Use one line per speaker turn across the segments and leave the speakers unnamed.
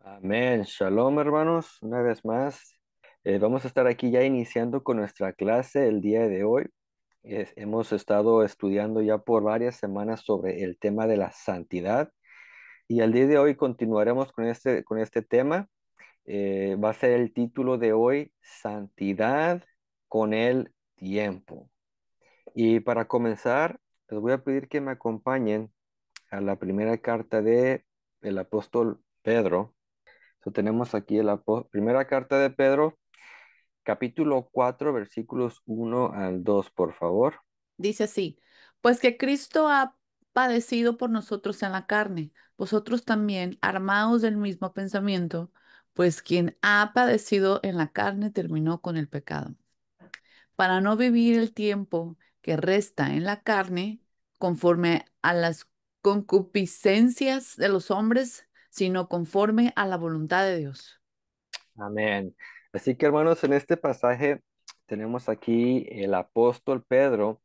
Amén. Shalom, hermanos. Una vez más, vamos a estar aquí ya iniciando con nuestra clase el día de hoy. Hemos estado estudiando ya por varias semanas sobre el tema de la santidad y el día de hoy continuaremos con este tema. Va a ser el título de hoy, Santidad con el tiempo. Y para comenzar, les voy a pedir que me acompañen a la primera carta de el apóstol Pedro. Tenemos aquí la primera carta de Pedro, capítulo 4, versículos 1 al 2, por favor.
Dice así, pues que Cristo ha padecido por nosotros en la carne, vosotros también, armados del mismo pensamiento, pues quien ha padecido en la carne terminó con el pecado, para no vivir el tiempo que resta en la carne conforme a las concupiscencias de los hombres, sino conforme a la voluntad de Dios.
Amén. Así que, hermanos, en este pasaje tenemos aquí el apóstol Pedro,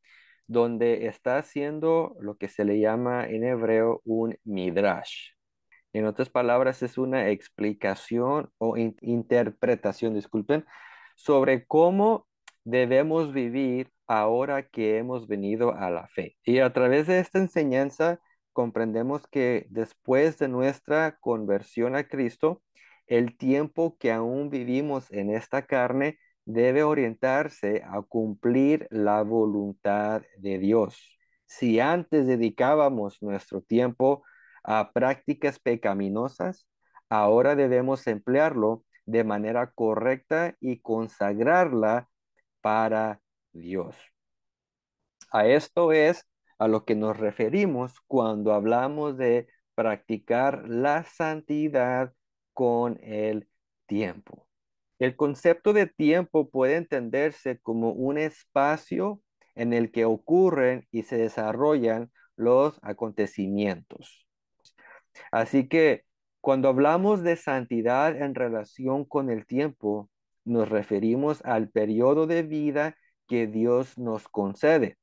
donde está haciendo lo que se le llama en hebreo un midrash. En otras palabras, es una explicación o interpretación, disculpen, sobre cómo debemos vivir ahora que hemos venido a la fe. Y a través de esta enseñanza comprendemos que después de nuestra conversión a Cristo, el tiempo que aún vivimos en esta carne debe orientarse a cumplir la voluntad de Dios. Si antes dedicábamos nuestro tiempo a prácticas pecaminosas, ahora debemos emplearlo de manera correcta y consagrarla para Dios. A esto es a lo que nos referimos cuando hablamos de practicar la santidad con el tiempo. El concepto de tiempo puede entenderse como un espacio en el que ocurren y se desarrollan los acontecimientos. Así que cuando hablamos de santidad en relación con el tiempo, nos referimos al periodo de vida que Dios nos concede,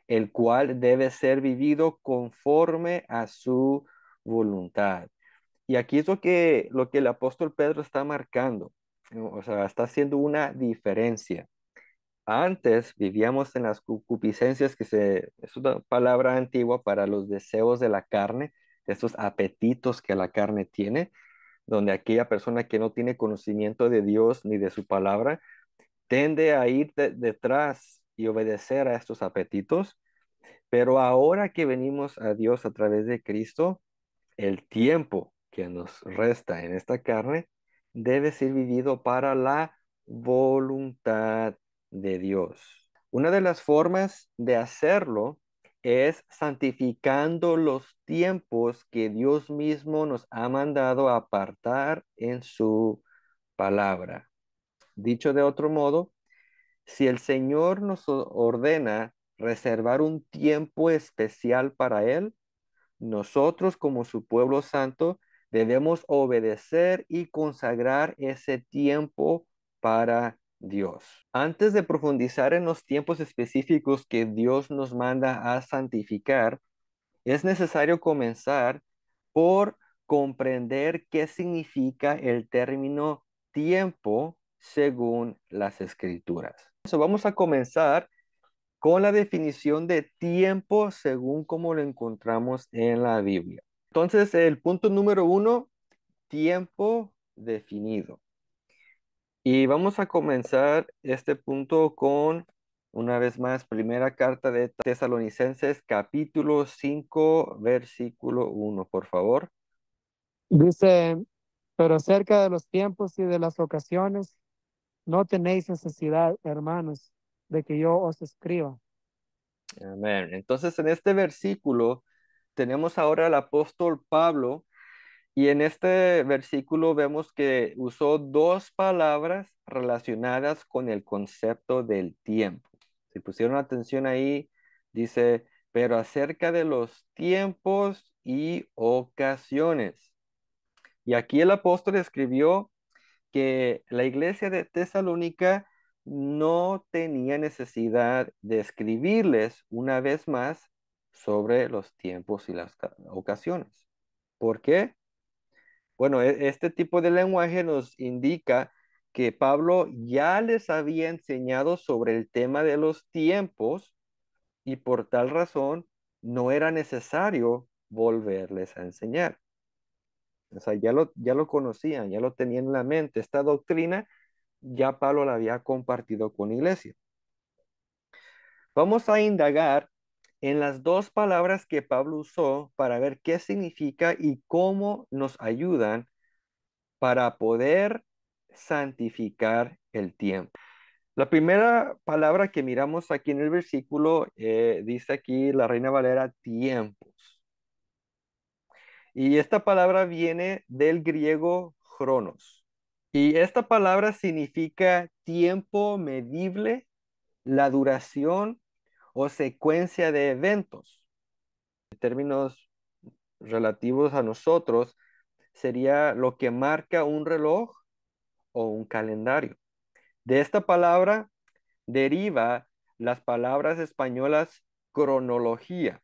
el cual debe ser vivido conforme a su voluntad. Y aquí es lo que el apóstol Pedro está marcando, ¿no? O sea, está haciendo una diferencia. Antes vivíamos en las concupiscencias, es una palabra antigua para los deseos de la carne, estos apetitos que la carne tiene, donde aquella persona que no tiene conocimiento de Dios ni de su palabra, tiende a ir detrás y obedecer a estos apetitos. Pero ahora que venimos a Dios a través de Cristo, el tiempo que nos resta en esta carne debe ser vivido para la voluntad de Dios. Una de las formas de hacerlo es santificando los tiempos que Dios mismo nos ha mandado a apartar en su palabra. Dicho de otro modo, si el Señor nos ordena reservar un tiempo especial para Él, nosotros como su pueblo santo debemos obedecer y consagrar ese tiempo para Dios. Antes de profundizar en los tiempos específicos que Dios nos manda a santificar, es necesario comenzar por comprender qué significa el término tiempo según las escrituras. Vamos a comenzar con la definición de tiempo según como lo encontramos en la Biblia. Entonces, el punto número 1, tiempo definido. Y vamos a comenzar este punto con, una vez más, primera carta de Tesalonicenses, capítulo 5, versículo 1, por favor.
Dice, pero acerca de los tiempos y de las ocasiones, no tenéis necesidad, hermanos, de que yo os escriba.
Amén. Entonces, en este versículo tenemos ahora al apóstol Pablo. Y en este versículo vemos que usó dos palabras relacionadas con el concepto del tiempo. Si pusieron atención ahí, dice, pero acerca de los tiempos y ocasiones. Y aquí el apóstol escribió que la iglesia de Tesalónica no tenía necesidad de escribirles una vez más sobre los tiempos y las ocasiones. ¿Por qué? Bueno, este tipo de lenguaje nos indica que Pablo ya les había enseñado sobre el tema de los tiempos y por tal razón no era necesario volverles a enseñar. O sea, ya lo conocían, ya lo tenían en la mente. Esta doctrina ya Pablo la había compartido con la iglesia. Vamos a indagar en las dos palabras que Pablo usó para ver qué significa y cómo nos ayudan para poder santificar el tiempo. La primera palabra que miramos aquí en el versículo dice aquí la Reina Valera tiempos. Y esta palabra viene del griego cronos. Y esta palabra significa tiempo medible, la duración o secuencia de eventos. En términos relativos a nosotros, sería lo que marca un reloj o un calendario. De esta palabra deriva las palabras españolas cronología.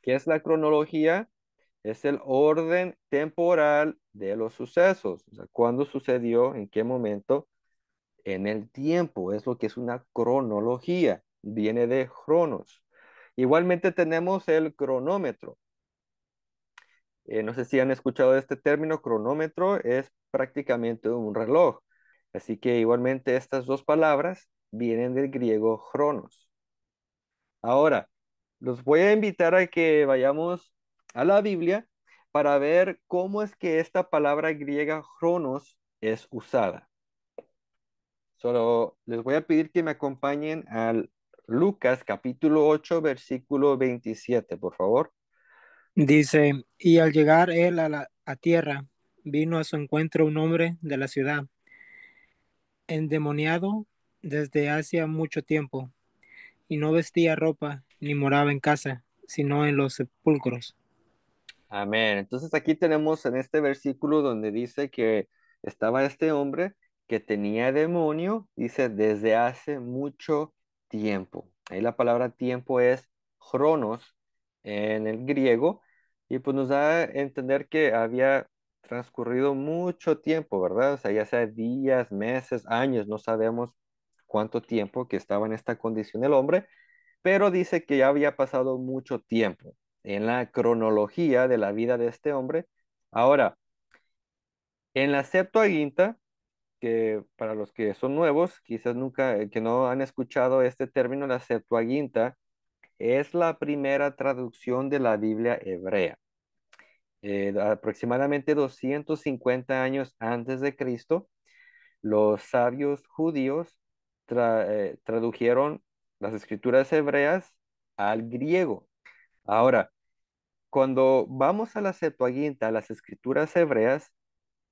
¿Qué es la cronología? Es el orden temporal de los sucesos. O sea, cuándo sucedió, en qué momento, en el tiempo. Es lo que es una cronología. Viene de cronos. Igualmente tenemos el cronómetro. No sé si han escuchado este término, cronómetro es prácticamente un reloj. Así que igualmente estas dos palabras vienen del griego cronos. Ahora, los voy a invitar a que vayamos a la Biblia para ver cómo es que esta palabra griega cronos es usada. Solo les voy a pedir que me acompañen al Lucas capítulo 8 versículo 27, por favor.
Dice, y al llegar él a tierra, vino a su encuentro un hombre de la ciudad, endemoniado desde hacía mucho tiempo, y no vestía ropa ni moraba en casa, sino en los sepulcros.
Amén. Entonces aquí tenemos en este versículo donde dice que estaba este hombre que tenía demonio, dice desde hace mucho tiempo. Ahí la palabra tiempo es chronos en el griego y pues nos da a entender que había transcurrido mucho tiempo, ¿verdad? O sea, ya sea días, meses, años, no sabemos cuánto tiempo que estaba en esta condición el hombre, pero dice que ya había pasado mucho tiempo en la cronología de la vida de este hombre. Ahora, en la Septuaginta, que para los que son nuevos, quizás nunca, que no han escuchado este término, la Septuaginta es la primera traducción de la Biblia hebrea. Aproximadamente 250 años antes de Cristo, los sabios judíos tradujeron las escrituras hebreas al griego. Ahora, cuando vamos a la Septuaginta, a las escrituras hebreas,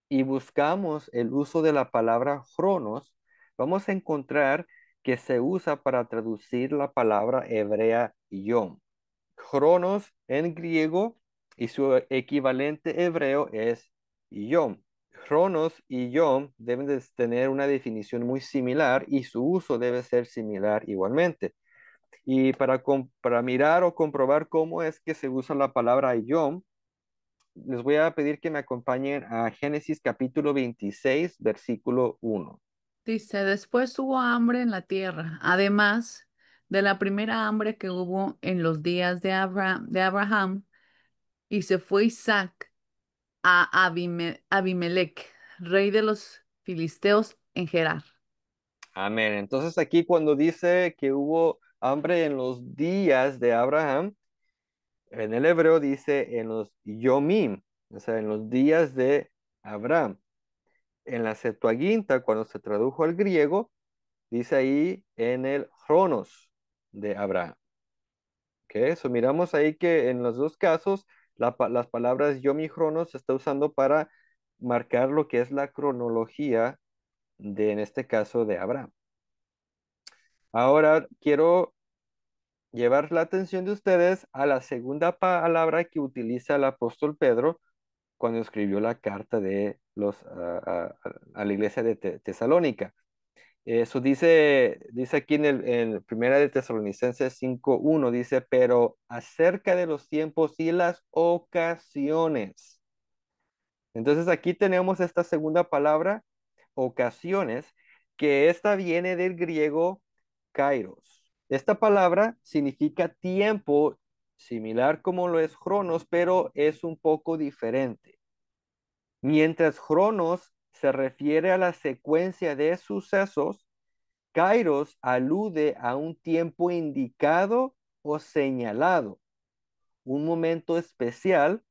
y buscamos el uso de la palabra cronos, vamos a encontrar que se usa para traducir la palabra hebrea yom. Cronos en griego y su equivalente hebreo es yom. Cronos y yom deben de tener una definición muy similar y su uso debe ser similar igualmente. Y para mirar o comprobar cómo es que se usa la palabra yom, les voy a pedir que me acompañen a Génesis capítulo 26, versículo 1.
Dice, después hubo hambre en la tierra, además de la primera hambre que hubo en los días de Abraham, y se fue Isaac a Abimelech, rey de los filisteos en Gerar.
Amén. Entonces aquí cuando dice que hubo hambre en los días de Abraham, en el hebreo dice en los yomim, o sea, en los días de Abraham. En la Septuaginta, cuando se tradujo al griego, dice ahí en el Cronos de Abraham. ¿Ok? Eso miramos ahí que en los dos casos las palabras Yom y Cronos se está usando para marcar lo que es la cronología de, en este caso, de Abraham. Ahora quiero llevar la atención de ustedes a la segunda palabra que utiliza el apóstol Pedro cuando escribió la carta de a la iglesia de Tesalónica. Eso dice aquí en Primera de Tesalonicenses 5:1, dice, pero acerca de los tiempos y las ocasiones. Entonces aquí tenemos esta segunda palabra, ocasiones, que esta viene del griego kairos. Esta palabra significa tiempo, similar como lo es Cronos, pero es un poco diferente. Mientras Cronos se refiere a la secuencia de sucesos, kairos alude a un tiempo indicado o señalado, un momento especial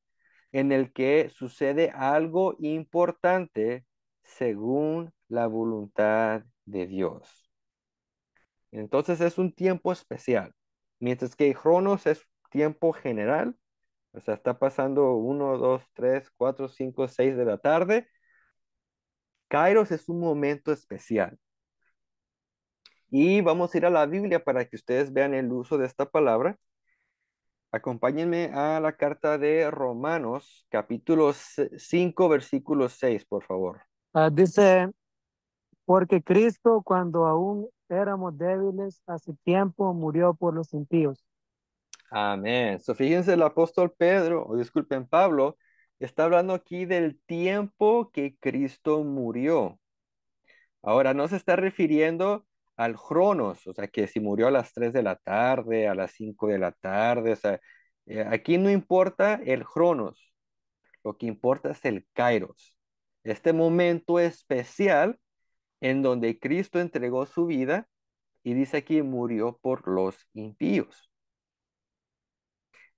en el que sucede algo importante según la voluntad de Dios. Entonces es un tiempo especial, mientras que Cronos es tiempo general, o sea, está pasando 1, 2, 3, 4, 5, 6 de la tarde. Kairos es un momento especial. Y vamos a ir a la Biblia para que ustedes vean el uso de esta palabra. Acompáñenme a la carta de Romanos, capítulo 5, versículo 6, por favor.
Dice, porque Cristo, cuando aún éramos débiles, hace tiempo murió por los impíos.
Amén. So, fíjense, el apóstol Pedro, o disculpen, Pablo, está hablando aquí del tiempo que Cristo murió. Ahora, no se está refiriendo al Cronos, o sea, que si murió a las 3 de la tarde, a las 5 de la tarde, o sea, aquí no importa el Cronos, lo que importa es el Kairos. Este momento especial en donde Cristo entregó su vida y dice aquí murió por los impíos.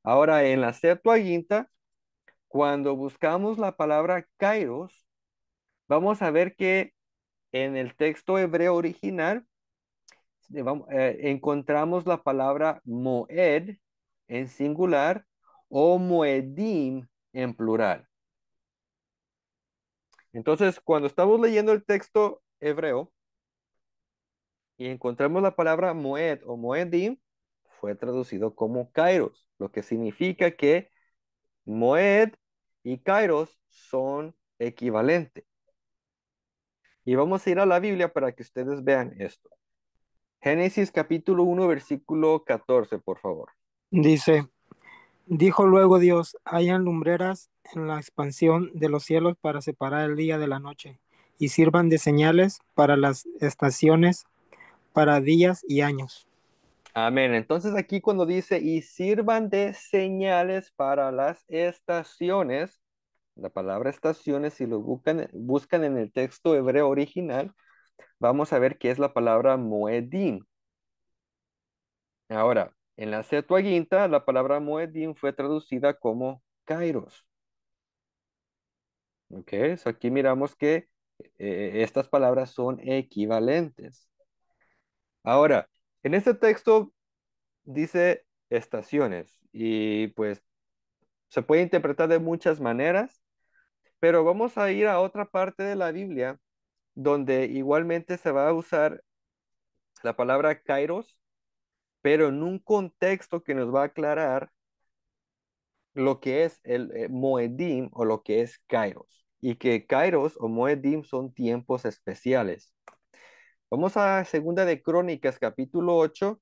Ahora, en la Septuaginta, cuando buscamos la palabra kairos, vamos a ver que en el texto hebreo original encontramos la palabra moed en singular o moedim en plural. Entonces, cuando estamos leyendo el texto hebreo y encontramos la palabra moed o moedim, fue traducido como kairos, lo que significa que moed y kairos son equivalentes. Y vamos a ir a la Biblia para que ustedes vean esto. Génesis capítulo 1, versículo 14, por favor.
Dice, dijo luego Dios, hayan lumbreras en la expansión de los cielos para separar el día de la noche, y sirvan de señales para las estaciones, para días y años.
Amén. Entonces aquí cuando dice, y sirvan de señales para las estaciones, la palabra estaciones, si lo buscan en el texto hebreo original, vamos a ver qué es la palabra moedim. Ahora, en la Septuaginta, la palabra moedim fue traducida como kairos. Ok, so aquí miramos que estas palabras son equivalentes. Ahora, en este texto dice estaciones y pues se puede interpretar de muchas maneras, pero vamos a ir a otra parte de la Biblia donde igualmente se va a usar la palabra kairos, pero en un contexto que nos va a aclarar lo que es el moedim o lo que es kairos. Y que kairos o moedim son tiempos especiales. Vamos a Segunda de Crónicas, capítulo 8,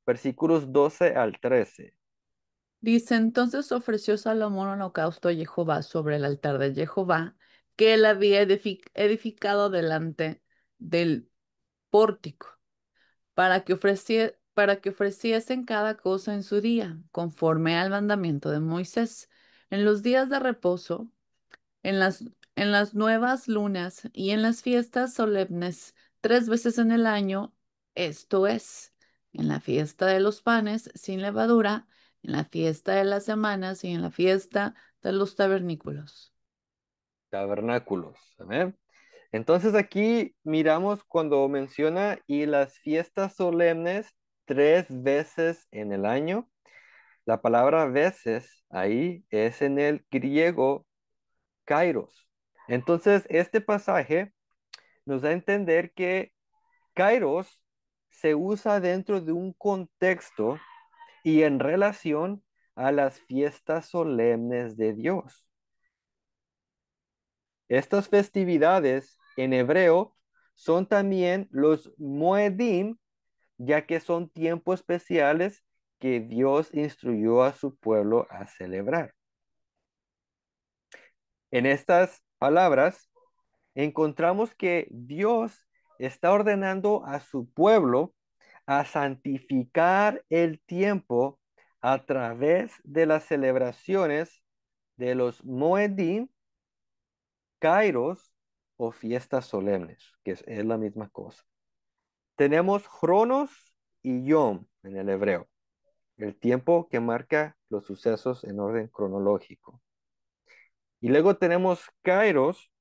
versículos 12 al 13.
Dice, entonces ofreció Salomón holocausto a Jehová sobre el altar de Jehová, que él había edificado delante del pórtico, para que ofreciesen cada cosa en su día, conforme al mandamiento de Moisés. En los días de reposo, en en las nuevas lunas y en las fiestas solemnes, 3 veces en el año, esto es, en la fiesta de los panes sin levadura, en la fiesta de las semanas y en la fiesta de los tabernículos.
Tabernáculos. Amén. Entonces aquí miramos cuando menciona y las fiestas solemnes 3 veces en el año. La palabra veces ahí es en el griego kairos. Entonces este pasaje nos da a entender que kairos se usa dentro de un contexto y en relación a las fiestas solemnes de Dios. Estas festividades en hebreo son también los Moedim, ya que son tiempos especiales que Dios instruyó a su pueblo a celebrar. En estas palabras encontramos que Dios está ordenando a su pueblo a santificar el tiempo a través de las celebraciones de los Moedim, Kairos o fiestas solemnes, que es la misma cosa. Tenemos Cronos y Yom en el hebreo, el tiempo que marca los sucesos en orden cronológico. Y luego tenemos Kairos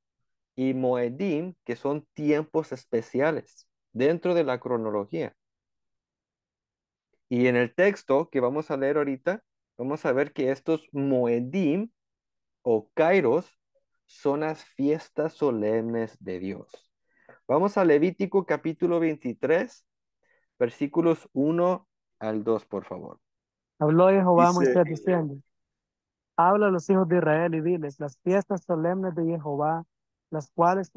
y Moedim, que son tiempos especiales dentro de la cronología. Y en el texto que vamos a leer ahorita, vamos a ver que estos Moedim o Kairos son las fiestas solemnes de Dios. Vamos a Levítico capítulo 23, versículos 1 al 2, por favor.
Habló Jehová a
Dice,
Moisés diciendo, habla a los hijos de Israel y diles, las fiestas solemnes de Jehová, las cuales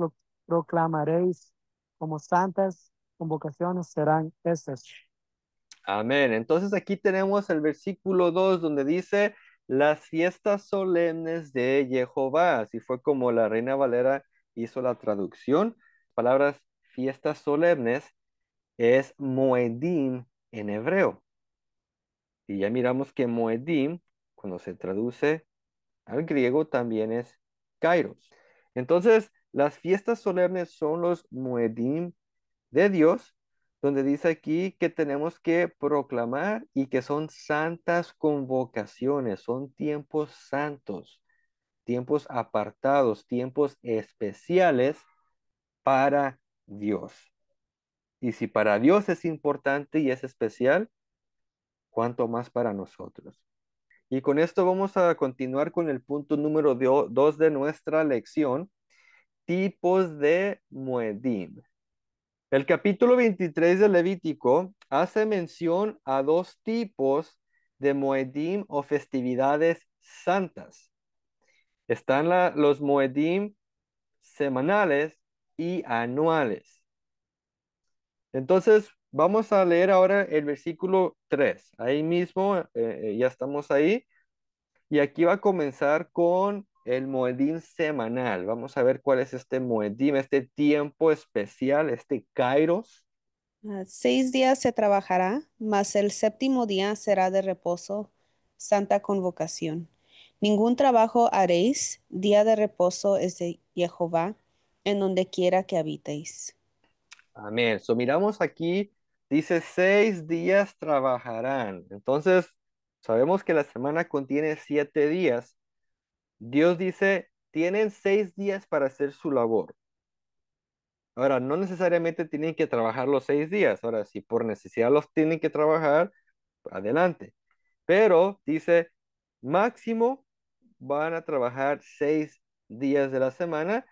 proclamaréis como santas convocaciones serán estas.
amén. Entonces aquí tenemos el versículo 2 donde dice las fiestas solemnes de Jehová. Así fue como la Reina Valera hizo la traducción. Palabras fiestas solemnes es Moedim en hebreo. Y ya miramos que Moedim, cuando se traduce al griego, también es Kairos. Entonces, las fiestas solemnes son los Moedim de Dios, donde dice aquí que tenemos que proclamar y que son santas convocaciones, son tiempos santos, tiempos apartados, tiempos especiales para Dios. Y si para Dios es importante y es especial, ¿cuánto más para nosotros? Y con esto vamos a continuar con el punto número 2 de nuestra lección, tipos de Moedim. El capítulo 23 de Levítico hace mención a dos tipos de Moedim o festividades santas. Están los Moedim semanales y anuales. Entonces, vamos a leer ahora el versículo 3. Ahí mismo, ya estamos ahí. Y aquí va a comenzar con el Moedim semanal. Vamos a ver cuál es este Moedim, este tiempo especial, este Kairos.
6 días se trabajará, mas el séptimo día será de reposo, santa convocación. Ningún trabajo haréis, día de reposo es de Jehová, en donde quiera que habitéis.
Amén. So, miramos aquí, dice 6 días trabajarán. Entonces, sabemos que la semana contiene 7 días. Dios dice, tienen 6 días para hacer su labor. Ahora, no necesariamente tienen que trabajar los 6 días. Ahora, si por necesidad los tienen que trabajar, adelante. Pero dice, máximo van a trabajar 6 días de la semana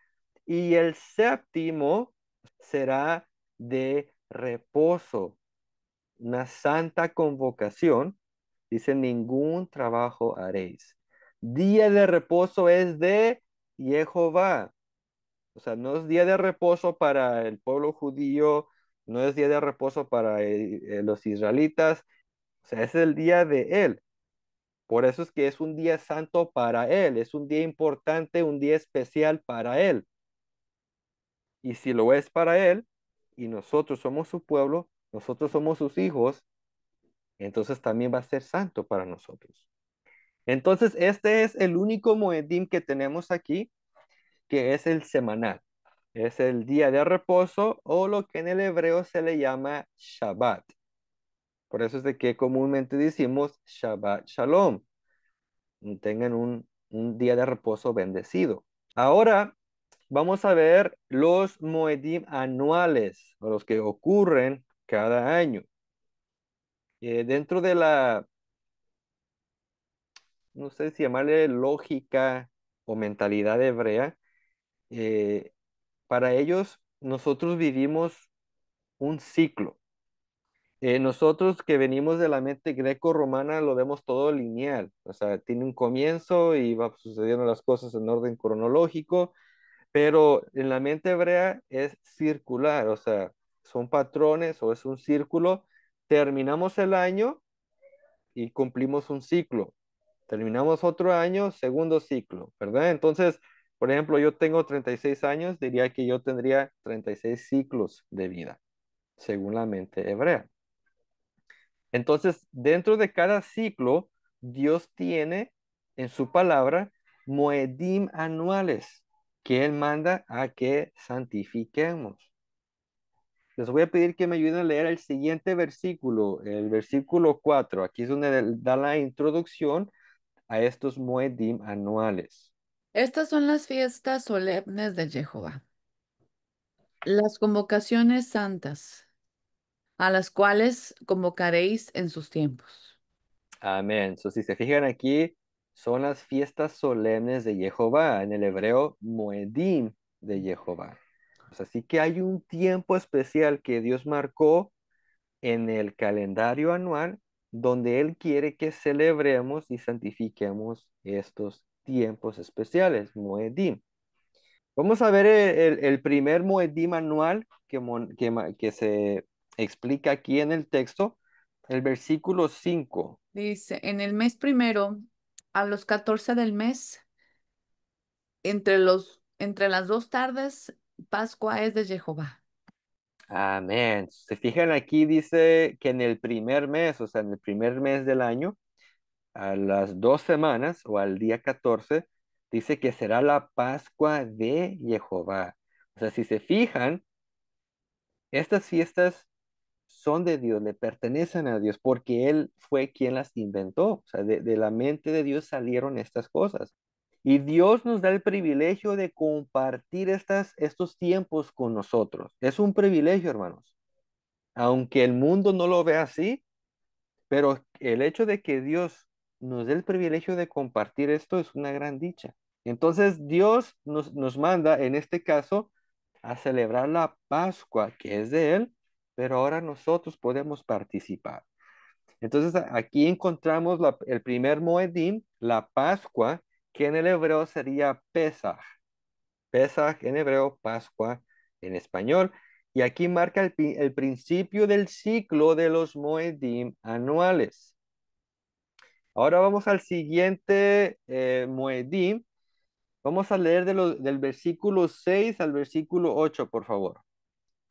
y el séptimo será de reposo, una santa convocación. Dice, ningún trabajo haréis. Día de reposo es de Jehová. O sea, no es día de reposo para el pueblo judío, no es día de reposo para los israelitas. O sea, es el día de él. Por eso es que es un día santo para él, es un día importante, un día especial para él. Y si lo es para él, y nosotros somos su pueblo, nosotros somos sus hijos, entonces también va a ser santo para nosotros. Entonces, este es el único Moedim que tenemos aquí, que es el semanal. Es el día de reposo o lo que en el hebreo se le llama Shabbat. Por eso es de que comúnmente decimos Shabbat Shalom. Tengan un día de reposo bendecido. Ahora vamos a ver los Moedim anuales, o los que ocurren cada año. Dentro de la, no sé si llamarle lógica o mentalidad hebrea, eh, para ellos nosotros vivimos un ciclo. Nosotros que venimos de la mente greco-romana lo vemos todo lineal, o sea, tiene un comienzo y va sucediendo las cosas en orden cronológico, pero en la mente hebrea es circular, o sea, son patrones o es un círculo. Terminamos el año y cumplimos un ciclo. Terminamos otro año, segundo ciclo, ¿verdad? Entonces, Por ejemplo, yo tengo 36 años, diría que yo tendría 36 ciclos de vida, según la mente hebrea. Entonces, dentro de cada ciclo, Dios tiene en su palabra moedim anuales que Él manda a que santifiquemos. Les voy a pedir que me ayuden a leer el siguiente versículo, el versículo 4. Aquí es donde da la introducción a estos moedim anuales.
Estas son las fiestas solemnes de Jehová, las convocaciones santas, a las cuales convocaréis en sus tiempos.
Amén. So, si se fijan aquí, son las fiestas solemnes de Jehová, en el hebreo moedim de Jehová. Pues así que hay un tiempo especial que Dios marcó en el calendario anual donde Él quiere que celebremos y santifiquemos estos tiempos especiales, moedim. Vamos a ver el primer moedim anual que se explica aquí en el texto, el versículo 5.
Dice, en el mes primero, a los 14 del mes, entre las dos tardes, Pascua es de Jehová.
Amén. Se fijan aquí, dice que en el primer mes, o sea, en el primer mes del año, a las 2 semanas o al día 14, dice que será la Pascua de Jehová. O sea, si se fijan, estas fiestas son de Dios, le pertenecen a Dios, porque Él fue quien las inventó. O sea, de la mente de Dios salieron estas cosas. Y Dios nos da el privilegio de compartir estos tiempos con nosotros. Es un privilegio, hermanos. Aunque el mundo no lo vea así, pero el hecho de que Dios nos dé el privilegio de compartir esto es una gran dicha. Entonces Dios nos manda, en este caso, a celebrar la Pascua, que es de Él, pero ahora nosotros podemos participar. Entonces aquí encontramos el primer Moedim, la Pascua, que en el hebreo sería Pesaj. Pesaj en hebreo, Pascua en español. Y aquí marca el principio del ciclo de los Moedim anuales. Ahora vamos al siguiente Moedim. Vamos a leer del versículo 6 al versículo 8, por favor.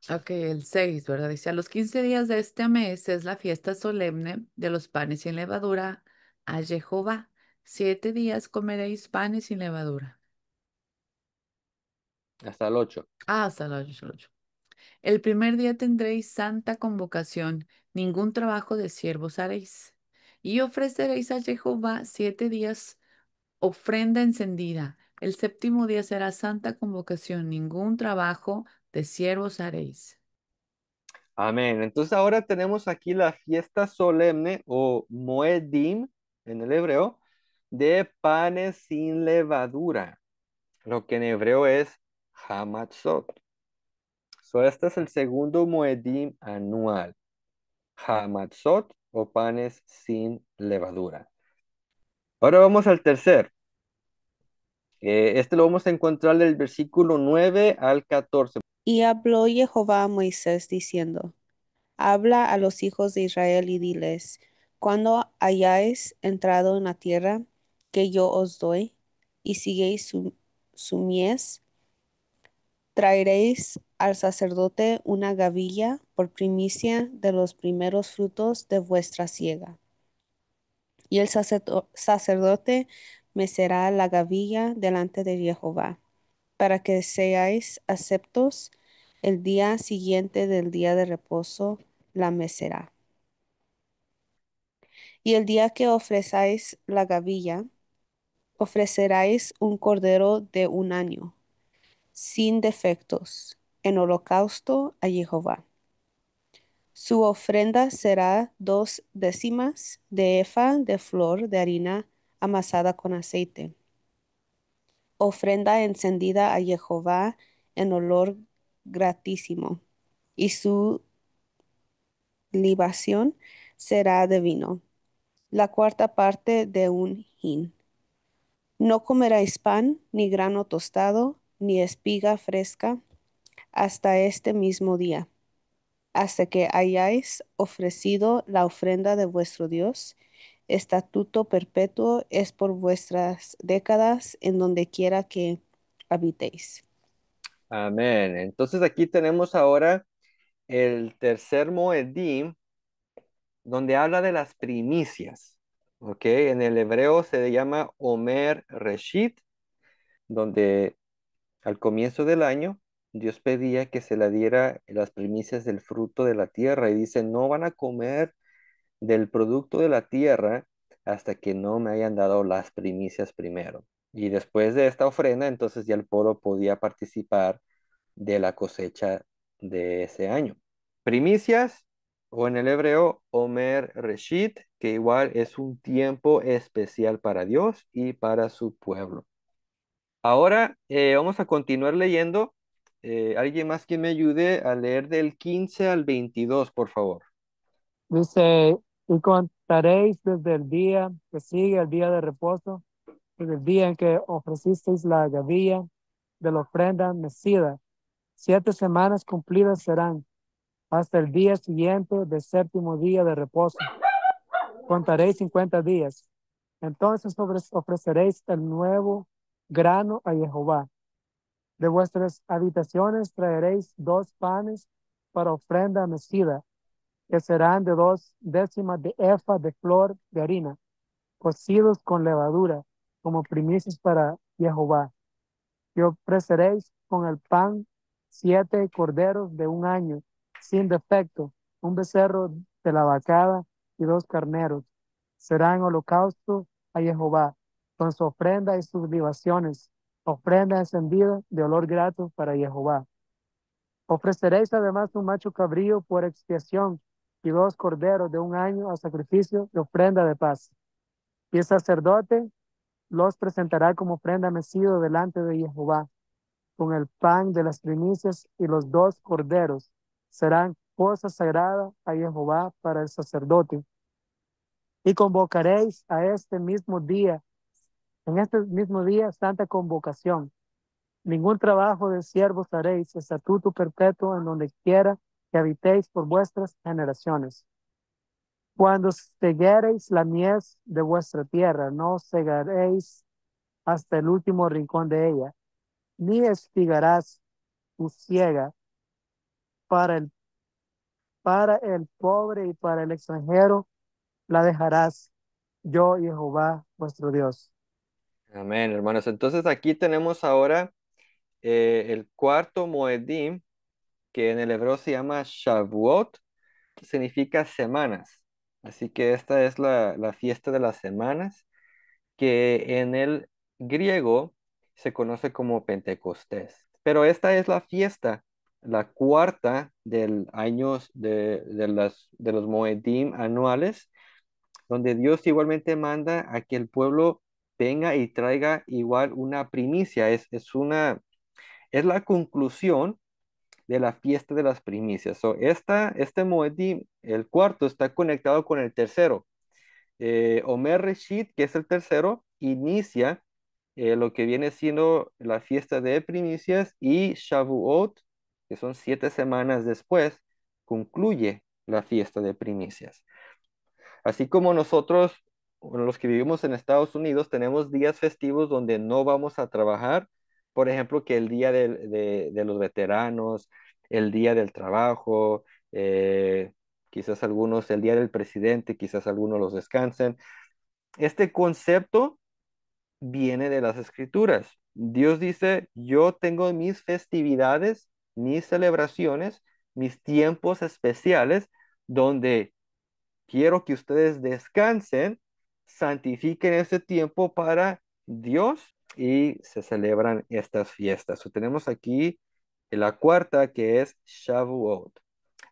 Ok, el 6, ¿verdad? Dice, a los 15 días de este mes es la fiesta solemne de los panes sin levadura a Jehová. 7 días comeréis panes sin levadura.
Hasta el 8.
Hasta el 8. El primer día tendréis santa convocación, ningún trabajo de siervos haréis. Y ofreceréis a Jehová 7 días ofrenda encendida. El séptimo día será santa convocación, ningún trabajo de siervos haréis.
Amén. Entonces ahora tenemos aquí la fiesta solemne o Moedim en el hebreo de panes sin levadura, lo que en hebreo es Hamatzot. So, este es el segundo Moedim anual, Hamatzot o panes sin levadura. Ahora vamos al tercer. Este lo vamos a encontrar del versículo 9 al 14.
Y habló Jehová a Moisés diciendo, habla a los hijos de Israel y diles, cuando hayáis entrado en la tierra que yo os doy, y siguéis su mies, traeréis al sacerdote una gavilla por primicia de los primeros frutos de vuestra siega. Y el sacerdote mecerá la gavilla delante de Jehová, para que seáis aceptos el día siguiente del día de reposo, la mecerá. Y el día que ofrezáis la gavilla, ofreceráis un cordero de un año, sin defectos, en holocausto a Jehová. Su ofrenda será 2 décimas de efa de flor de harina amasada con aceite. Ofrenda encendida a Jehová en olor gratísimo, y su libación será de vino, la cuarta parte de un hin. No comeráis pan, ni grano tostado, ni espiga fresca, hasta este mismo día, hasta que hayáis ofrecido la ofrenda de vuestro Dios. Estatuto perpetuo es por vuestras décadas en donde quiera que habitéis.
Amén. Entonces aquí tenemos ahora el tercer Moedim, donde habla de las primicias. ¿Ok? En el hebreo se llama Omer Reshit, donde al comienzo del año Dios pedía que se le diera las primicias del fruto de la tierra y dice, no van a comer del producto de la tierra hasta que no me hayan dado las primicias primero. Y después de esta ofrenda, entonces ya el pueblo podía participar de la cosecha de ese año. Primicias, o en el hebreo, Omer Reshit, que igual es un tiempo especial para Dios y para su pueblo. Ahora vamos a continuar leyendo. ¿Alguien más que me ayude a leer del 15 al 22, por favor?
Dice, y contaréis desde el día que sigue el día de reposo, desde el día en que ofrecisteis la gavilla de la ofrenda mecida. 7 semanas cumplidas serán, hasta el día siguiente del séptimo día de reposo. Contaréis 50 días. Entonces ofreceréis el nuevo grano a Jehová. De vuestras habitaciones traeréis 2 panes para ofrenda mecida, que serán de 2 décimas de efa de flor de harina, cocidos con levadura, como primicias para Jehová. Y ofreceréis con el pan 7 corderos de un año, sin defecto, un becerro de la vacada y 2 carneros. Serán holocausto a Jehová, con su ofrenda y sus libaciones, ofrenda encendida de olor grato para Jehová. Ofreceréis además un macho cabrío por expiación y 2 corderos de un año a sacrificio de ofrenda de paz. Y el sacerdote los presentará como ofrenda mecido delante de Jehová, con el pan de las primicias y los 2 corderos. Serán cosa sagrada a Jehová para el sacerdote. Y convocaréis a este mismo día, en este mismo día, santa convocación. Ningún trabajo de siervos haréis, estatuto perpetuo en donde quiera que habitéis por vuestras generaciones. Cuando segaréis la mies de vuestra tierra, no segaréis hasta el último rincón de ella, ni espigarás tu siega para el pobre y para el extranjero, la dejarás, yo Jehová vuestro Dios.
Amén, hermanos. Entonces aquí tenemos ahora el cuarto Moedim, que en el hebreo se llama Shavuot, que significa semanas. Así que esta es la fiesta de las semanas, que en el griego se conoce como Pentecostés. Pero esta es la fiesta, la cuarta del año de los Moedim anuales, donde Dios igualmente manda a que el pueblo venga y traiga igual una primicia. Es la conclusión de la fiesta de las primicias. Este Moedim, el cuarto, está conectado con el tercero. Omer Reshit, que es el tercero, inicia lo que viene siendo la fiesta de primicias, y Shavuot, que son 7 semanas después, concluye la fiesta de primicias. Así como nosotros, bueno, los que vivimos en Estados Unidos, tenemos días festivos donde no vamos a trabajar, por ejemplo, que el día de los veteranos, el día del trabajo, quizás algunos, el día del presidente, quizás algunos los descansen. Este concepto viene de las escrituras. Dios dice, yo tengo mis festividades, mis celebraciones, mis tiempos especiales, donde quiero que ustedes descansen, santifiquen ese tiempo para Dios y se celebran estas fiestas. Tenemos aquí la cuarta, que es Shavuot.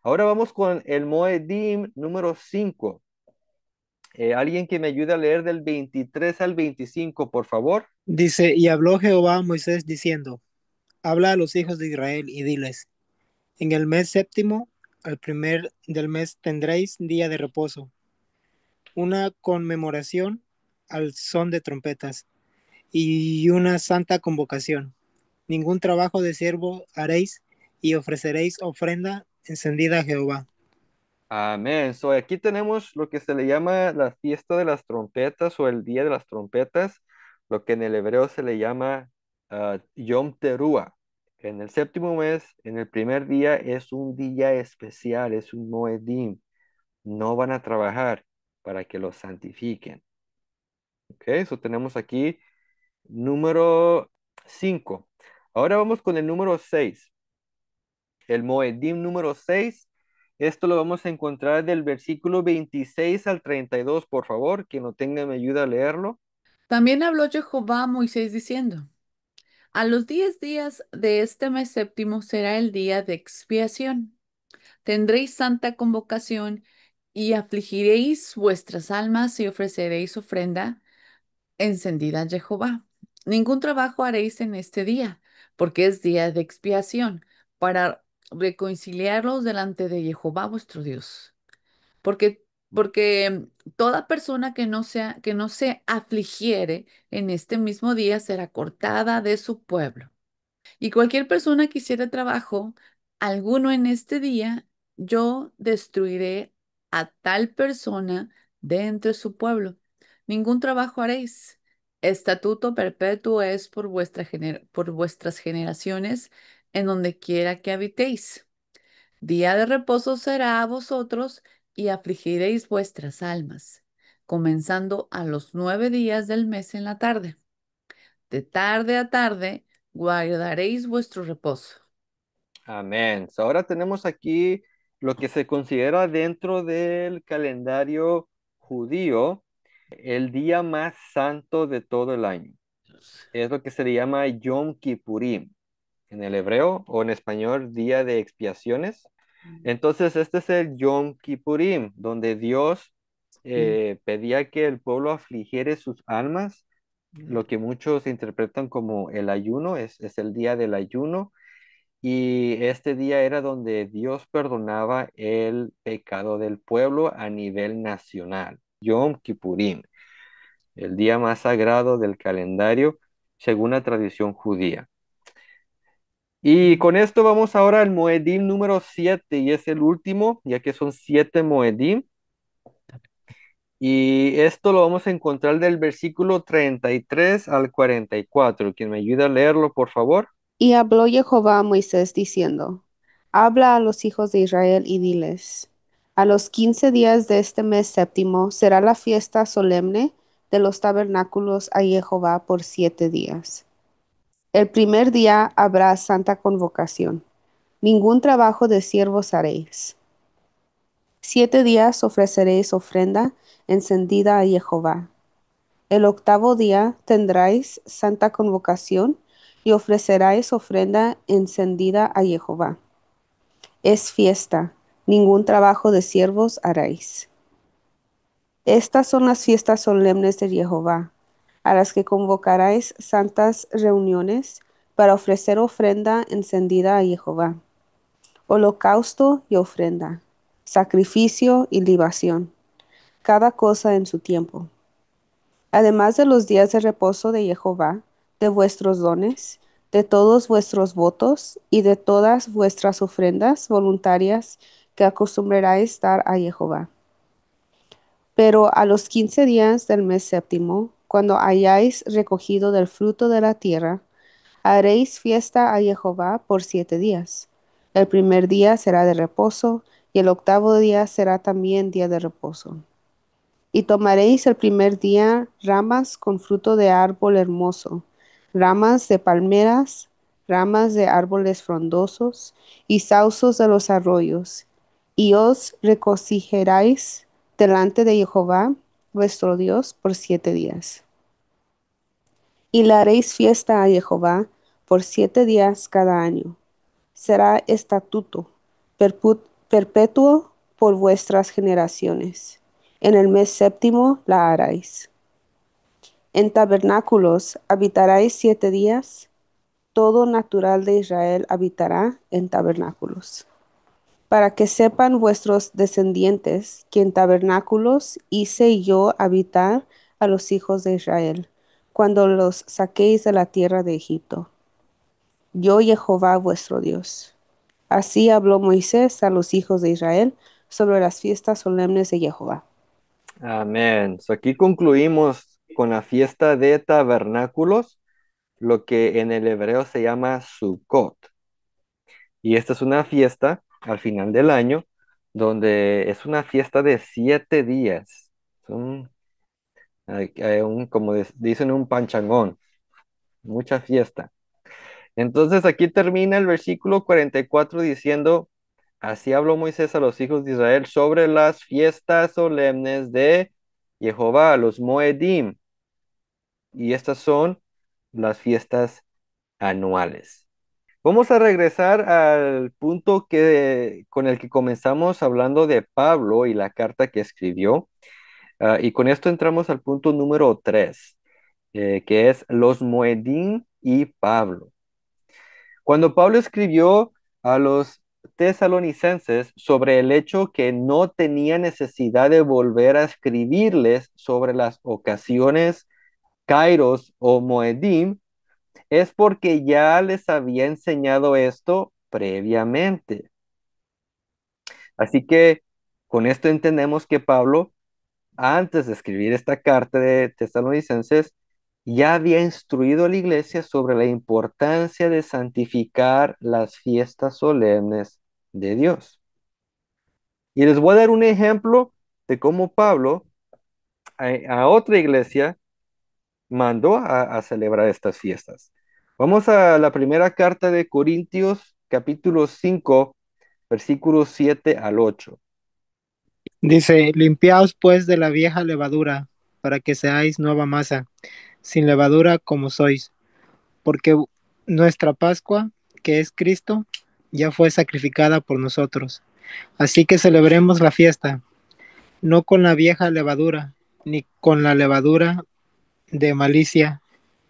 Ahora vamos con el Moedim número 5. Alguien que me ayude a leer del 23 al 25, por favor.
Dice, y habló Jehová a Moisés diciendo, habla a los hijos de Israel y diles, en el mes séptimo, al primer del mes tendréis día de reposo, una conmemoración al son de trompetas y una santa convocación. Ningún trabajo de siervo haréis y ofreceréis ofrenda encendida a Jehová.
Amén. Aquí tenemos lo que se le llama la fiesta de las trompetas o el día de las trompetas, lo que en el hebreo se le llama Yom Teruah. En el séptimo mes, en el primer día, es un día especial, es un Moedim. No van a trabajar para que los santifiquen. Ok, eso tenemos aquí número 5. Ahora vamos con el número 6. El Moedim número 6. Esto lo vamos a encontrar del versículo 26 al 32, por favor, que no tenga me ayuda a leerlo.
También habló Jehová a Moisés diciendo, a los 10 días de este mes séptimo será el día de expiación. Tendréis santa convocación y afligiréis vuestras almas y ofreceréis ofrenda encendida a Jehová. Ningún trabajo haréis en este día, porque es día de expiación, para reconciliaros delante de Jehová vuestro Dios. Porque toda persona que no se afligiere en este mismo día será cortada de su pueblo. Y cualquier persona que hiciera trabajo alguno en este día, yo destruiré a tal persona de entre su pueblo. Ningún trabajo haréis. Estatuto perpetuo es por vuestras generaciones en donde quiera que habitéis. Día de reposo será a vosotros y afligiréis vuestras almas, comenzando a los 9 días del mes en la tarde. De tarde a tarde guardaréis vuestro reposo.
Amén. So, ahora tenemos aquí lo que se considera dentro del calendario judío el día más santo de todo el año. Es lo que se le llama Yom Kippurim en el hebreo o en español, día de expiaciones. Entonces, este es el Yom Kippurim, donde Dios pedía que el pueblo afligiere sus almas, lo que muchos interpretan como el ayuno, es el día del ayuno. Y este día era donde Dios perdonaba el pecado del pueblo a nivel nacional. Yom Kippurim, el día más sagrado del calendario según la tradición judía. Y con esto vamos ahora al Moedim número 7 y es el último, ya que son 7 Moedim. Y esto lo vamos a encontrar del versículo 33 al 44. ¿Quién me ayuda a leerlo, por favor?
Y habló Jehová a Moisés diciendo, habla a los hijos de Israel y diles, a los 15 días de este mes séptimo será la fiesta solemne de los tabernáculos a Jehová por 7 días. El primer día habrá santa convocación. Ningún trabajo de siervos haréis. 7 días ofreceréis ofrenda encendida a Jehová. El octavo día tendráis santa convocación y ofreceráis ofrenda encendida a Jehová. Es fiesta, ningún trabajo de siervos haréis. Estas son las fiestas solemnes de Jehová, a las que convocaráis santas reuniones para ofrecer ofrenda encendida a Jehová, holocausto y ofrenda, sacrificio y libación, cada cosa en su tiempo. Además de los días de reposo de Jehová, de vuestros dones, de todos vuestros votos y de todas vuestras ofrendas voluntarias que acostumbraréis dar a Jehová. Pero a los 15 días del mes séptimo, cuando hayáis recogido del fruto de la tierra, haréis fiesta a Jehová por 7 días. El primer día será de reposo, y el octavo día será también día de reposo. Y tomaréis el primer día ramas con fruto de árbol hermoso, ramas de palmeras, ramas de árboles frondosos y sauces de los arroyos, y os regocijaréis delante de Jehová vuestro Dios por 7 días. Y le haréis fiesta a Jehová por 7 días cada año. Será estatuto perpetuo por vuestras generaciones. En el mes séptimo la haráis. En tabernáculos habitaréis 7 días. Todo natural de Israel habitará en tabernáculos. Para que sepan vuestros descendientes que en tabernáculos hice yo habitar a los hijos de Israel, cuando los saquéis de la tierra de Egipto. Yo Jehová vuestro Dios. Así habló Moisés a los hijos de Israel sobre las fiestas solemnes de Jehová.
Amén. So, aquí concluimos con la fiesta de tabernáculos. lo que en el hebreo se llama Sukkot. Y esta es una fiesta al final del año, donde es una fiesta de 7 días. Son, como dicen, un panchangón, mucha fiesta. Entonces aquí termina el versículo 44 diciendo, así habló Moisés a los hijos de Israel sobre las fiestas solemnes de Jehová, los Moedim. Y estas son las fiestas anuales. Vamos a regresar al punto con el que comenzamos hablando de Pablo y la carta que escribió. Y con esto entramos al punto número 3, que es los Moedim y Pablo. Cuando Pablo escribió a los tesalonicenses sobre el hecho que no tenía necesidad de volver a escribirles sobre las ocasiones Kairos o Moedim, es porque ya les había enseñado esto previamente. Así que con esto entendemos que Pablo, antes de escribir esta carta de Tesalonicenses, ya había instruido a la iglesia sobre la importancia de santificar las fiestas solemnes de Dios. Y les voy a dar un ejemplo de cómo Pablo a otra iglesia mandó a celebrar estas fiestas. Vamos a la primera carta de Corintios, capítulo 5, versículos 7 al 8.
Dice, limpiaos pues de la vieja levadura, para que seáis nueva masa, sin levadura como sois, porque nuestra Pascua, que es Cristo, ya fue sacrificada por nosotros. Así que celebremos la fiesta, no con la vieja levadura, ni con la levadura de malicia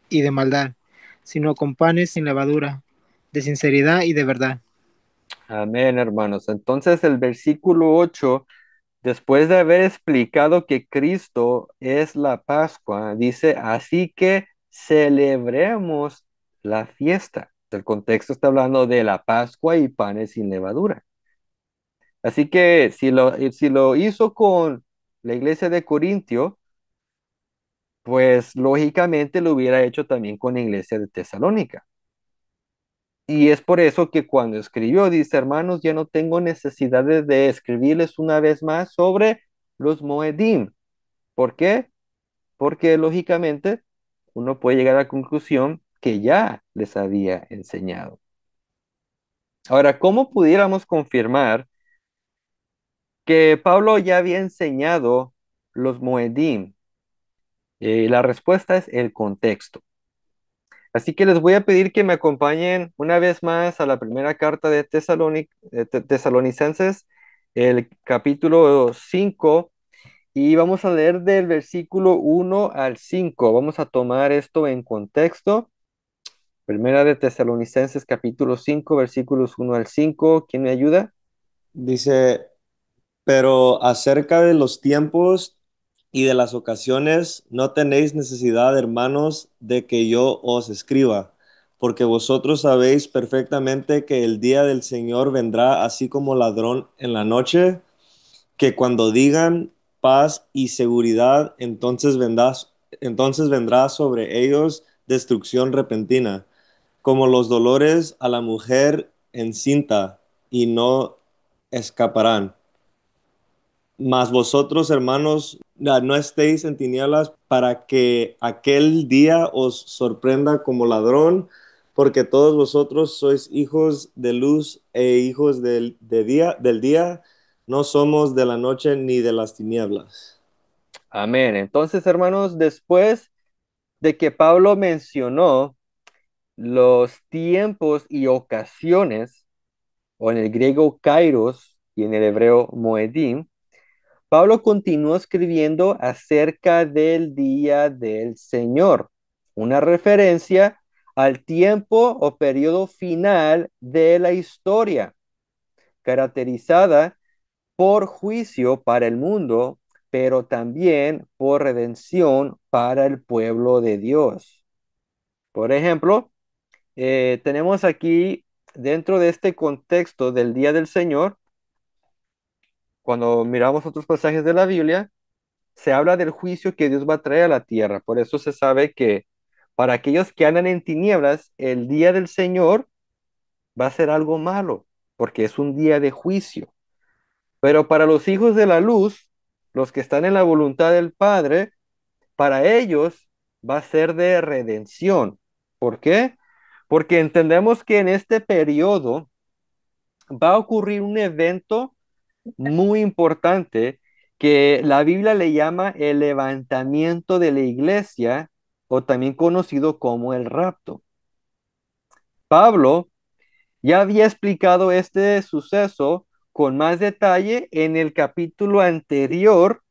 y de maldad, sino con panes sin levadura, de sinceridad y de verdad.
Amén, hermanos. Entonces el versículo 8, después de haber explicado que Cristo es la Pascua, dice, así que celebremos la fiesta. El contexto está hablando de la Pascua y panes sin levadura. Así que si lo hizo con la iglesia de Corintio, pues lógicamente lo hubiera hecho también con la iglesia de Tesalónica. Y es por eso que cuando escribió, dice, hermanos, ya no tengo necesidad de escribirles una vez más sobre los Moedim. ¿Por qué? Porque lógicamente uno puede llegar a la conclusión que ya les había enseñado. Ahora, ¿cómo pudiéramos confirmar que Pablo ya había enseñado los Moedim? La respuesta es el contexto. Así que les voy a pedir que me acompañen una vez más a la primera carta de Tesalonicenses, el capítulo 5, y vamos a leer del versículo 1 al 5. Vamos a tomar esto en contexto. Primera de Tesalonicenses, capítulo 5, versículos 1 al 5. ¿Quién me ayuda?
Dice, pero acerca de los tiempos y de las ocasiones, no tenéis necesidad, hermanos, de que yo os escriba, porque vosotros sabéis perfectamente que el día del Señor vendrá así como ladrón en la noche, que cuando digan paz y seguridad, entonces vendrá sobre ellos destrucción repentina, como los dolores a la mujer encinta, y no escaparán. Mas vosotros, hermanos, no estéis en tinieblas para que aquel día os sorprenda como ladrón, porque todos vosotros sois hijos de luz e hijos del día, no somos de la noche ni de las tinieblas.
Amén. Entonces, hermanos, después de que Pablo mencionó los tiempos y ocasiones, o en el griego kairos y en el hebreo moedim, Pablo continuó escribiendo acerca del día del Señor, una referencia al tiempo o periodo final de la historia, caracterizada por juicio para el mundo, pero también por redención para el pueblo de Dios. Por ejemplo, tenemos aquí, dentro de este contexto del día del Señor, cuando miramos otros pasajes de la Biblia, se habla del juicio que Dios va a traer a la tierra. Por eso se sabe que Para aquellos que andan en tinieblas, el día del Señor va a ser algo malo, porque es un día de juicio. Pero para los hijos de la luz, los que están en la voluntad del Padre, para ellos va a ser de redención. ¿Por qué? Porque entendemos que en este periodo va a ocurrir un evento muy importante que la Biblia le llama el levantamiento de la iglesia o también conocido como el rapto. Pablo ya había explicado este suceso con más detalle en el capítulo anterior,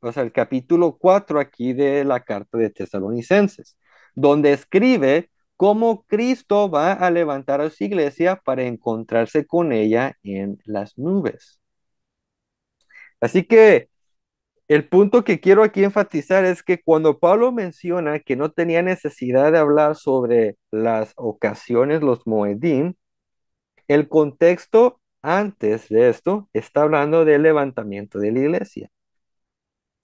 o sea, el capítulo 4 aquí de la carta de Tesalonicenses, donde escribe cómo Cristo va a levantar a su iglesia para encontrarse con ella en las nubes. Así que el punto que quiero aquí enfatizar es que cuando Pablo menciona que no tenía necesidad de hablar sobre las ocasiones, los Moedim, el contexto antes de esto está hablando del levantamiento de la iglesia.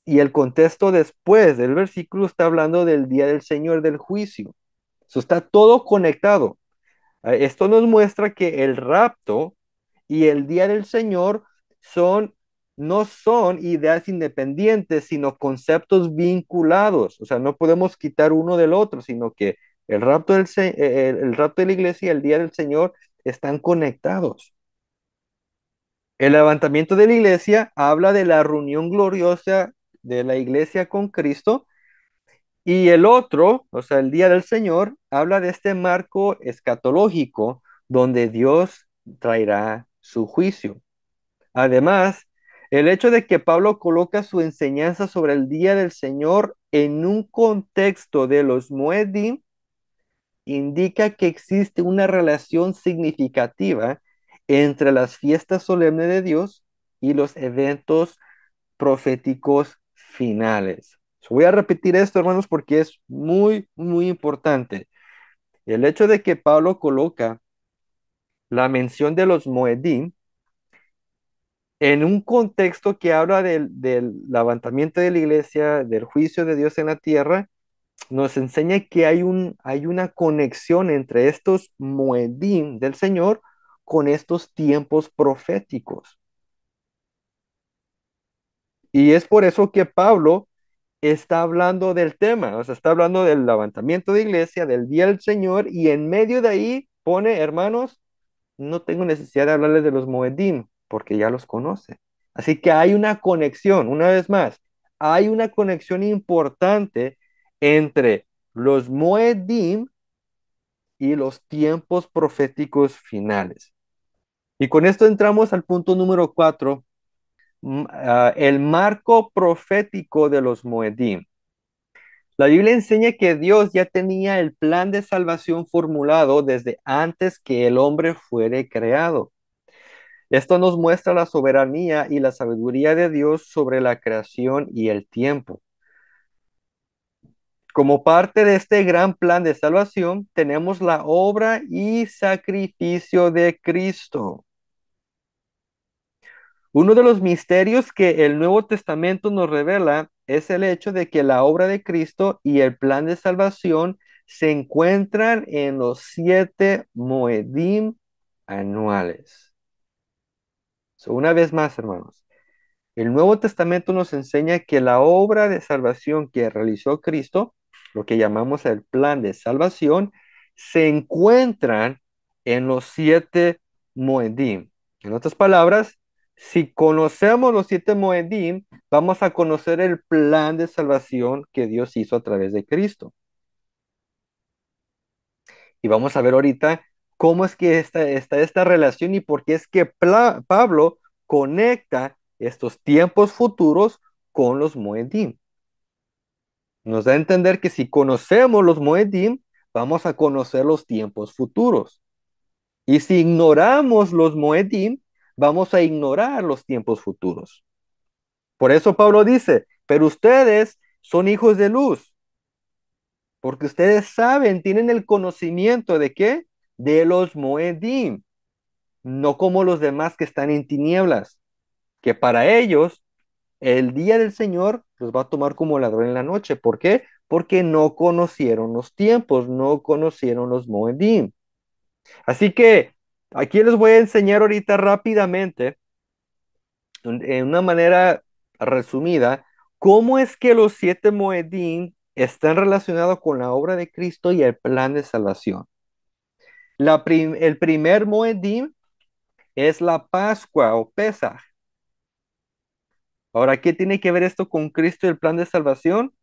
Y el contexto después del versículo está hablando del día del Señor, del juicio. Eso está todo conectado. Esto nos muestra que el rapto y el día del Señor son, no son ideas independientes, sino conceptos vinculados. O sea, no podemos quitar uno del otro, sino que el rapto de la iglesia y el día del Señor están conectados. El levantamiento de la iglesia habla de la reunión gloriosa de la iglesia con Cristo y el otro, o sea, el día del Señor, habla de este marco escatológico donde Dios traerá su juicio. Además, el hecho de que Pablo coloca su enseñanza sobre el día del Señor en un contexto de los Moedim indica que existe una relación significativa entre las fiestas solemnes de Dios y los eventos proféticos finales. Voy a repetir esto, hermanos, porque es muy, muy importante. El hecho de que Pablo coloca la mención de los Moedim en un contexto que habla del levantamiento de la iglesia, del juicio de Dios en la tierra, nos enseña que hay una conexión entre estos Moedim del Señor con estos tiempos proféticos. Y es por eso que Pablo está hablando del tema, o sea, está hablando del levantamiento de iglesia, del día del Señor, y en medio de ahí pone, hermanos, no tengo necesidad de hablarles de los Moedim, porque ya los conoce. Así que hay una conexión, una vez más, hay una conexión importante entre los Moedim y los tiempos proféticos finales. Y con esto entramos al punto número 4, el marco profético de los Moedim. La Biblia enseña que Dios ya tenía el plan de salvación formulado desde antes que el hombre fuere creado. Esto nos muestra la soberanía y la sabiduría de Dios sobre la creación y el tiempo. Como parte de este gran plan de salvación, tenemos la obra y sacrificio de Cristo. Uno de los misterios que el Nuevo Testamento nos revela es el hecho de que la obra de Cristo y el plan de salvación se encuentran en los 7 Moedim anuales. Una vez más, hermanos, el Nuevo Testamento nos enseña que la obra de salvación que realizó Cristo, lo que llamamos el plan de salvación, se encuentran en los 7 Moedim. En otras palabras, si conocemos los 7 Moedim, vamos a conocer el plan de salvación que Dios hizo a través de Cristo. Y vamos a ver ahorita cómo es que está esta relación y por qué es que Pablo conecta estos tiempos futuros con los Moedim. Nos da a entender que si conocemos los Moedim, vamos a conocer los tiempos futuros. Y si ignoramos los Moedim, vamos a ignorar los tiempos futuros. Por eso Pablo dice, pero ustedes son hijos de luz, porque ustedes saben, tienen el conocimiento de qué? De los Moedim, no como los demás que están en tinieblas, que para ellos el día del Señor los va a tomar como ladrón en la noche. ¿Por qué? porque no conocieron los tiempos, no conocieron los Moedim. Así que aquí les voy a enseñar ahorita rápidamente, en una manera resumida, cómo es que los 7 Moedim están relacionados con la obra de Cristo y el plan de salvación. El primer Moedim es la Pascua o Pesaj. Ahora, ¿qué tiene que ver esto con Cristo y el plan de salvación?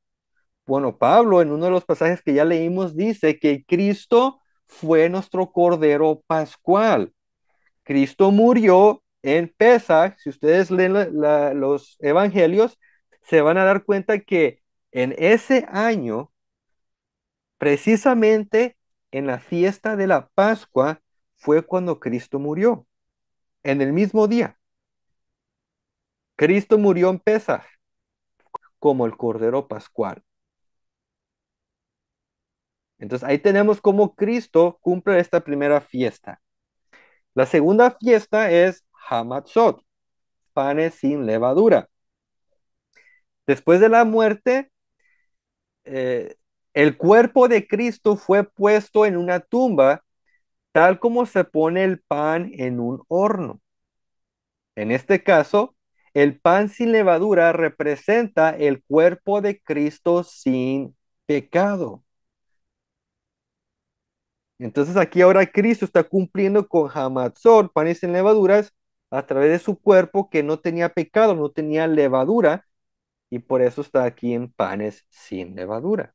Bueno, Pablo en uno de los pasajes que ya leímos dice que Cristo fue nuestro Cordero Pascual. Cristo murió en Pesaj. Si ustedes leen los evangelios, se van a dar cuenta que en ese año, precisamente en la fiesta de la Pascua, fue cuando Cristo murió, en el mismo día. Cristo murió en Pesaj como el Cordero Pascual. Entonces ahí tenemos cómo Cristo cumple esta primera fiesta. La segunda fiesta es Hamatzot, panes sin levadura. Después de la muerte, eh, el cuerpo de Cristo fue puesto en una tumba, tal como se pone el pan en un horno. En este caso, el pan sin levadura representa el cuerpo de Cristo sin pecado. Entonces aquí ahora Cristo está cumpliendo con Hamatzot, panes sin levaduras, a través de su cuerpo que no tenía pecado, no tenía levadura, y por eso está aquí en panes sin levadura.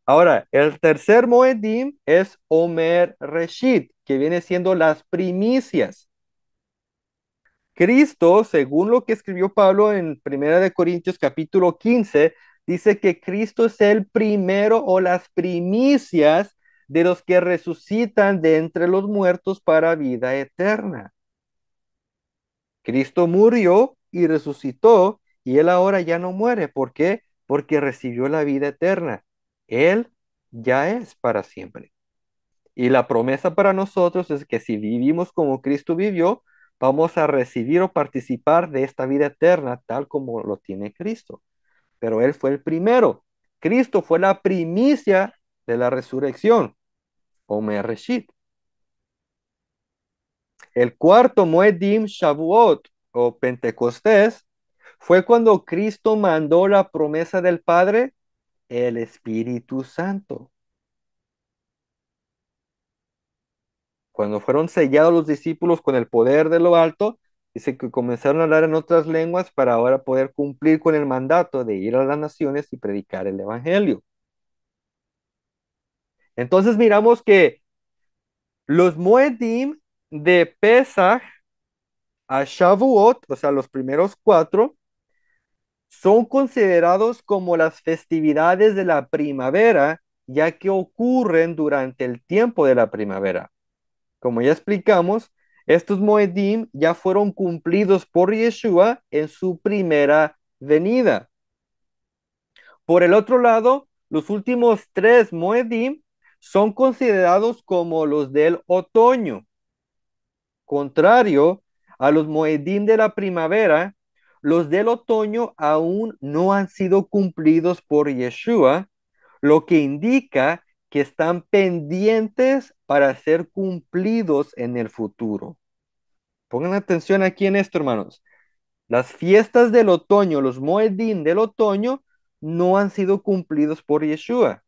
Ahora, el tercer Moedim es Omer Reshit, que viene siendo las primicias. Cristo, según lo que escribió Pablo en Primera de Corintios capítulo 15, dice que Cristo es el primero o las primicias de los que resucitan de entre los muertos para vida eterna. Cristo murió y resucitó y él ahora ya no muere. ¿Por qué? Porque recibió la vida eterna. Él ya es para siempre. Y la promesa para nosotros es que si vivimos como Cristo vivió, vamos a recibir o participar de esta vida eterna tal como lo tiene Cristo. Pero Él fue el primero. Cristo fue la primicia de la resurrección, Omer Reshit. El cuarto Moedim Shavuot o Pentecostés fue cuando Cristo mandó la promesa del Padre, el Espíritu Santo. Cuando fueron sellados los discípulos con el poder de lo alto, dice que comenzaron a hablar en otras lenguas para ahora poder cumplir con el mandato de ir a las naciones y predicar el evangelio. Entonces miramos que los Moedim de Pesach a Shavuot, o sea, los primeros 4, son considerados como las festividades de la primavera, ya que ocurren durante el tiempo de la primavera. Como ya explicamos, estos Moedim ya fueron cumplidos por Yeshua en su primera venida. Por el otro lado, los últimos 3 Moedim son considerados como los del otoño. Contrario a los Moedim de la primavera, los del otoño aún no han sido cumplidos por Yeshua, lo que indica que están pendientes para ser cumplidos en el futuro. Pongan atención aquí en esto, hermanos. Las fiestas del otoño, los Moedim del otoño, no han sido cumplidos por Yeshua.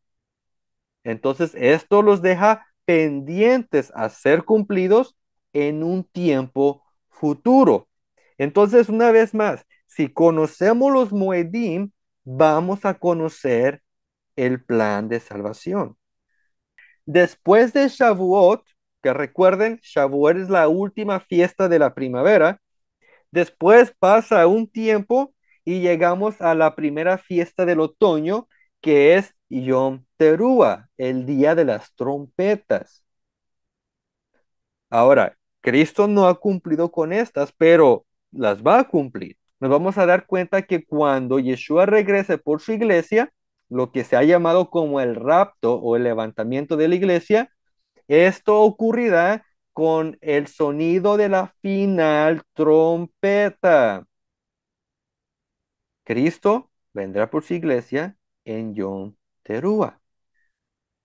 Entonces, esto los deja pendientes a ser cumplidos en un tiempo futuro. Entonces, una vez más, si conocemos los Moedim, vamos a conocer el plan de salvación. Después de Shavuot, que recuerden, Shavuot es la última fiesta de la primavera. Después pasa un tiempo y llegamos a la primera fiesta del otoño, que es Yom Teruah, el día de las trompetas. Ahora, Cristo no ha cumplido con estas, pero las va a cumplir. Nos vamos a dar cuenta que cuando Yeshua regrese por su iglesia, lo que se ha llamado como el rapto o el levantamiento de la iglesia, esto ocurrirá con el sonido de la final trompeta. Cristo vendrá por su iglesia en Yom Teruah.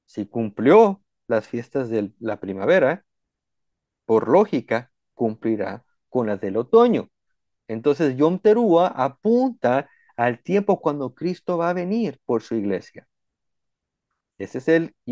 Si cumplió las fiestas de la primavera, por lógica, cumplirá con las del otoño. Entonces, Yom Teruah apunta al tiempo cuando Cristo va a venir por su iglesia. Ese es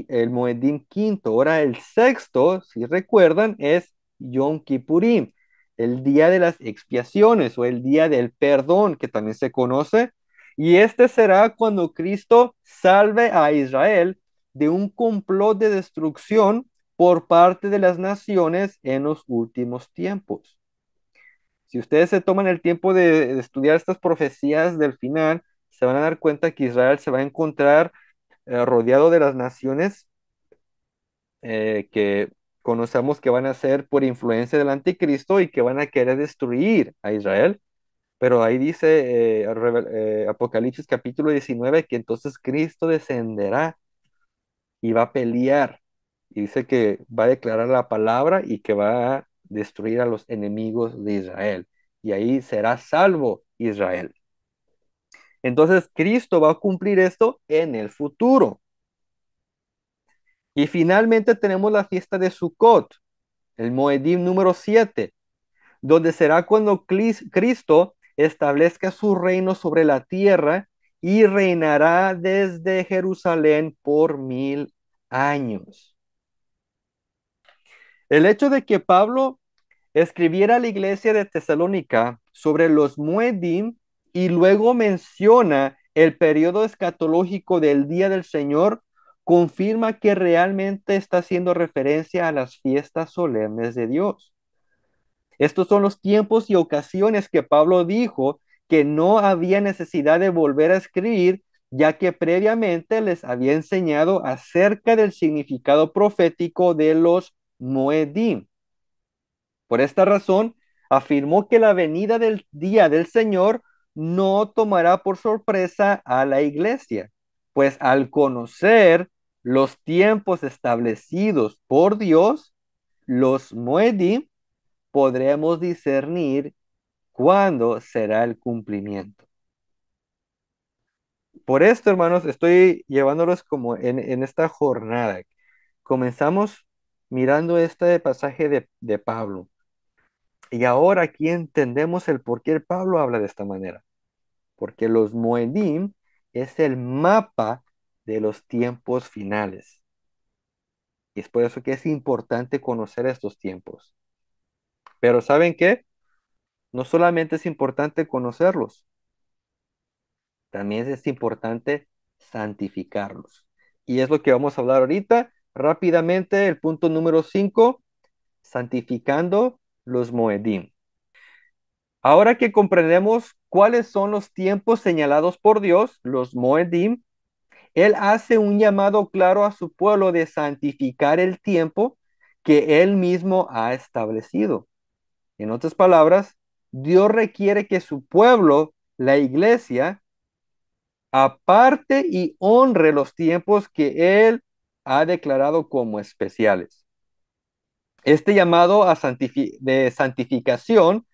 el Moedim quinto. Ahora el sexto, si recuerdan, es Yom Kippurim, el día de las expiaciones o el día del perdón, que también se conoce. Y este será cuando Cristo salve a Israel de un complot de destrucción por parte de las naciones en los últimos tiempos. Si ustedes se toman el tiempo de estudiar estas profecías del final, se van a dar cuenta que Israel se va a encontrar rodeado de las naciones que conocemos que van a ser por influencia del anticristo y que van a querer destruir a Israel. Pero ahí dice Apocalipsis capítulo 19 que entonces Cristo descenderá y va a pelear. Y dice que va a declarar la palabra y que va a destruir a los enemigos de Israel. Y ahí será salvo Israel. Entonces Cristo va a cumplir esto en el futuro. Y finalmente tenemos la fiesta de Sukkot, el Moedim número 7, donde será cuando Cristo establezca su reino sobre la tierra y reinará desde Jerusalén por 1000 años. El hecho de que Pablo escribiera a la iglesia de Tesalónica sobre los Moedim y luego menciona el periodo escatológico del día del Señor, confirma que realmente está haciendo referencia a las fiestas solemnes de Dios. Estos son los tiempos y ocasiones que Pablo dijo que no había necesidad de volver a escribir, ya que previamente les había enseñado acerca del significado profético de los Moedim. Por esta razón, afirmó que la venida del día del Señor no tomará por sorpresa a la iglesia, pues al conocer los tiempos establecidos por Dios, los Moedim, podremos discernir cuándo será el cumplimiento. Por esto, hermanos, estoy llevándolos como en esta jornada. Comenzamos mirando este pasaje de Pablo. Y ahora aquí entendemos el por qué Pablo habla de esta manera. Porque los Moedim es el mapa de los tiempos finales. Y es por eso que es importante conocer estos tiempos. Pero ¿saben qué? No solamente es importante conocerlos, también es importante santificarlos. Y es lo que vamos a hablar ahorita. Rápidamente, el punto número 5, santificando los Moedim. Ahora que comprendemos cuáles son los tiempos señalados por Dios, los Moedim, Él hace un llamado claro a su pueblo de santificar el tiempo que Él mismo ha establecido. En otras palabras, Dios requiere que su pueblo, la iglesia, aparte y honre los tiempos que Él ha declarado como especiales. Este llamado de santificación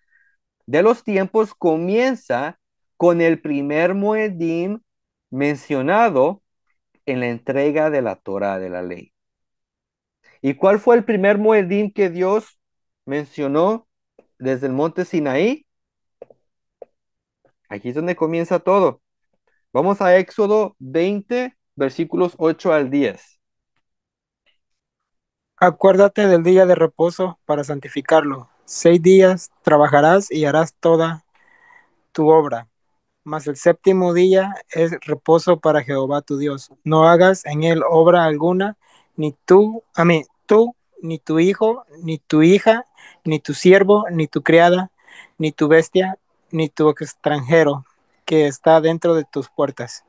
de los tiempos comienza con el primer Moedim mencionado en la entrega de la Torá de la ley. ¿Y cuál fue el primer Moedim que Dios mencionó desde el monte Sinaí? Aquí es donde comienza todo. Vamos a Éxodo 20, versículos 8 al 10.
Acuérdate del día de reposo para santificarlo. 6 días trabajarás y harás toda tu obra, mas el séptimo día es reposo para Jehová tu Dios. No hagas en él obra alguna, ni tú, ni tu hijo, ni tu hija, ni tu siervo, ni tu criada, ni tu bestia, ni tu extranjero que está dentro de tus puertas.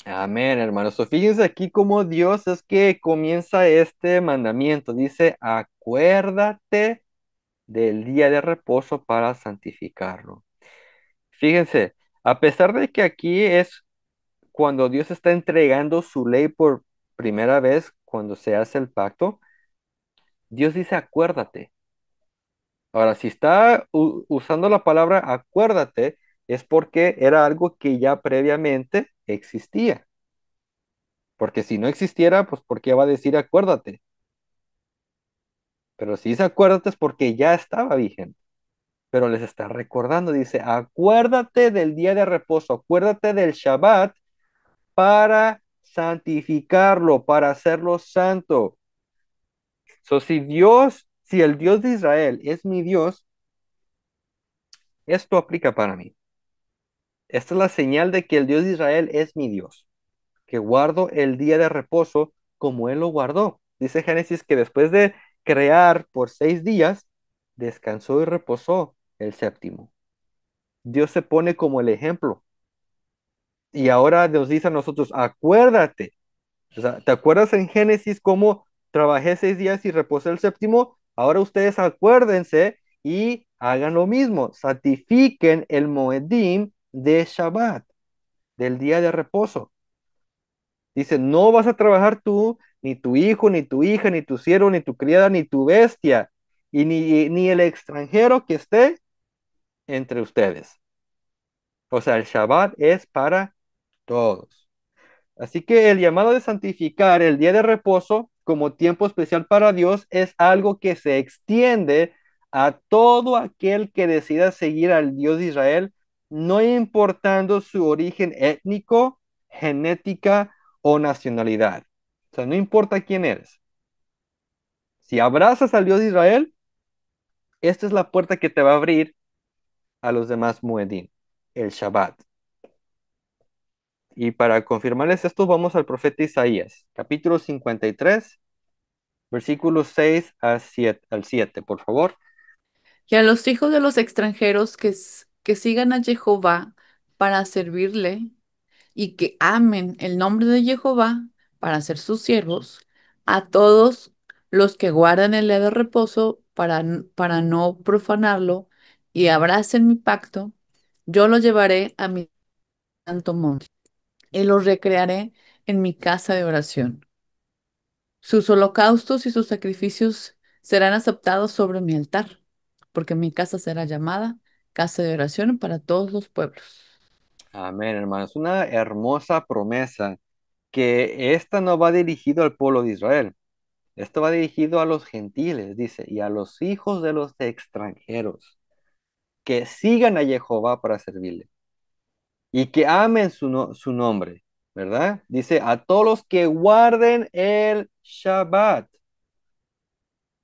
Amén, hermanos. So, fíjense aquí cómo Dios es que comienza este mandamiento. Dice, acuérdate del día de reposo para santificarlo. Fíjense, a pesar de que aquí es cuando Dios está entregando su ley por primera vez, cuando se hace el pacto, Dios dice acuérdate. Ahora, si está usando la palabra acuérdate, es porque era algo que ya previamente existía. Porque si no existiera, pues ¿por qué va a decir acuérdate? Pero si dice acuérdate es porque ya estaba vigente. Pero les está recordando, dice, acuérdate del día de reposo, acuérdate del Shabbat para santificarlo, para hacerlo santo. So, si el Dios de Israel es mi Dios, esto aplica para mí. Esta es la señal de que el Dios de Israel es mi Dios, que guardo el día de reposo como Él lo guardó. Dice Génesis que después de crear por 6 días, descansó y reposó el séptimo. Dios se pone como el ejemplo. Y ahora nos dice a nosotros, acuérdate. O sea, ¿te acuerdas en Génesis cómo trabajé 6 días y reposé el séptimo? Ahora ustedes acuérdense y hagan lo mismo. Santifiquen el Moedim de Shabbat, del día de reposo. Dice, no vas a trabajar tú, ni tu hijo, ni tu hija, ni tu siervo, ni tu criada, ni tu bestia, y ni el extranjero que esté entre ustedes. O sea, el Shabbat es para todos. Así que el llamado de santificar el día de reposo como tiempo especial para Dios es algo que se extiende a todo aquel que decida seguir al Dios de Israel, no importando su origen étnico, genética o nacionalidad. O sea, no importa quién eres. Si abrazas al Dios de Israel, esta es la puerta que te va a abrir a los demás Muedim, el Shabbat. Y para confirmarles esto, vamos al profeta Isaías, capítulo 53, versículos 6 al 7, por favor.
Y a los hijos de los extranjeros que sigan a Jehová para servirle y que amen el nombre de Jehová para ser sus siervos, a todos los que guardan el día de reposo para no profanarlo y abracen mi pacto, yo los llevaré a mi santo monte y los recrearé en mi casa de oración. Sus holocaustos y sus sacrificios serán aceptados sobre mi altar, porque mi casa será llamada casa de oración para todos los pueblos.
Amén, hermanos. Una hermosa promesa que esta no va dirigido al pueblo de Israel. Esto va dirigido a los gentiles, dice, y a los hijos de los extranjeros, que sigan a Jehová para servirle y que amen su nombre, ¿verdad? Dice, a todos los que guarden el Shabbat.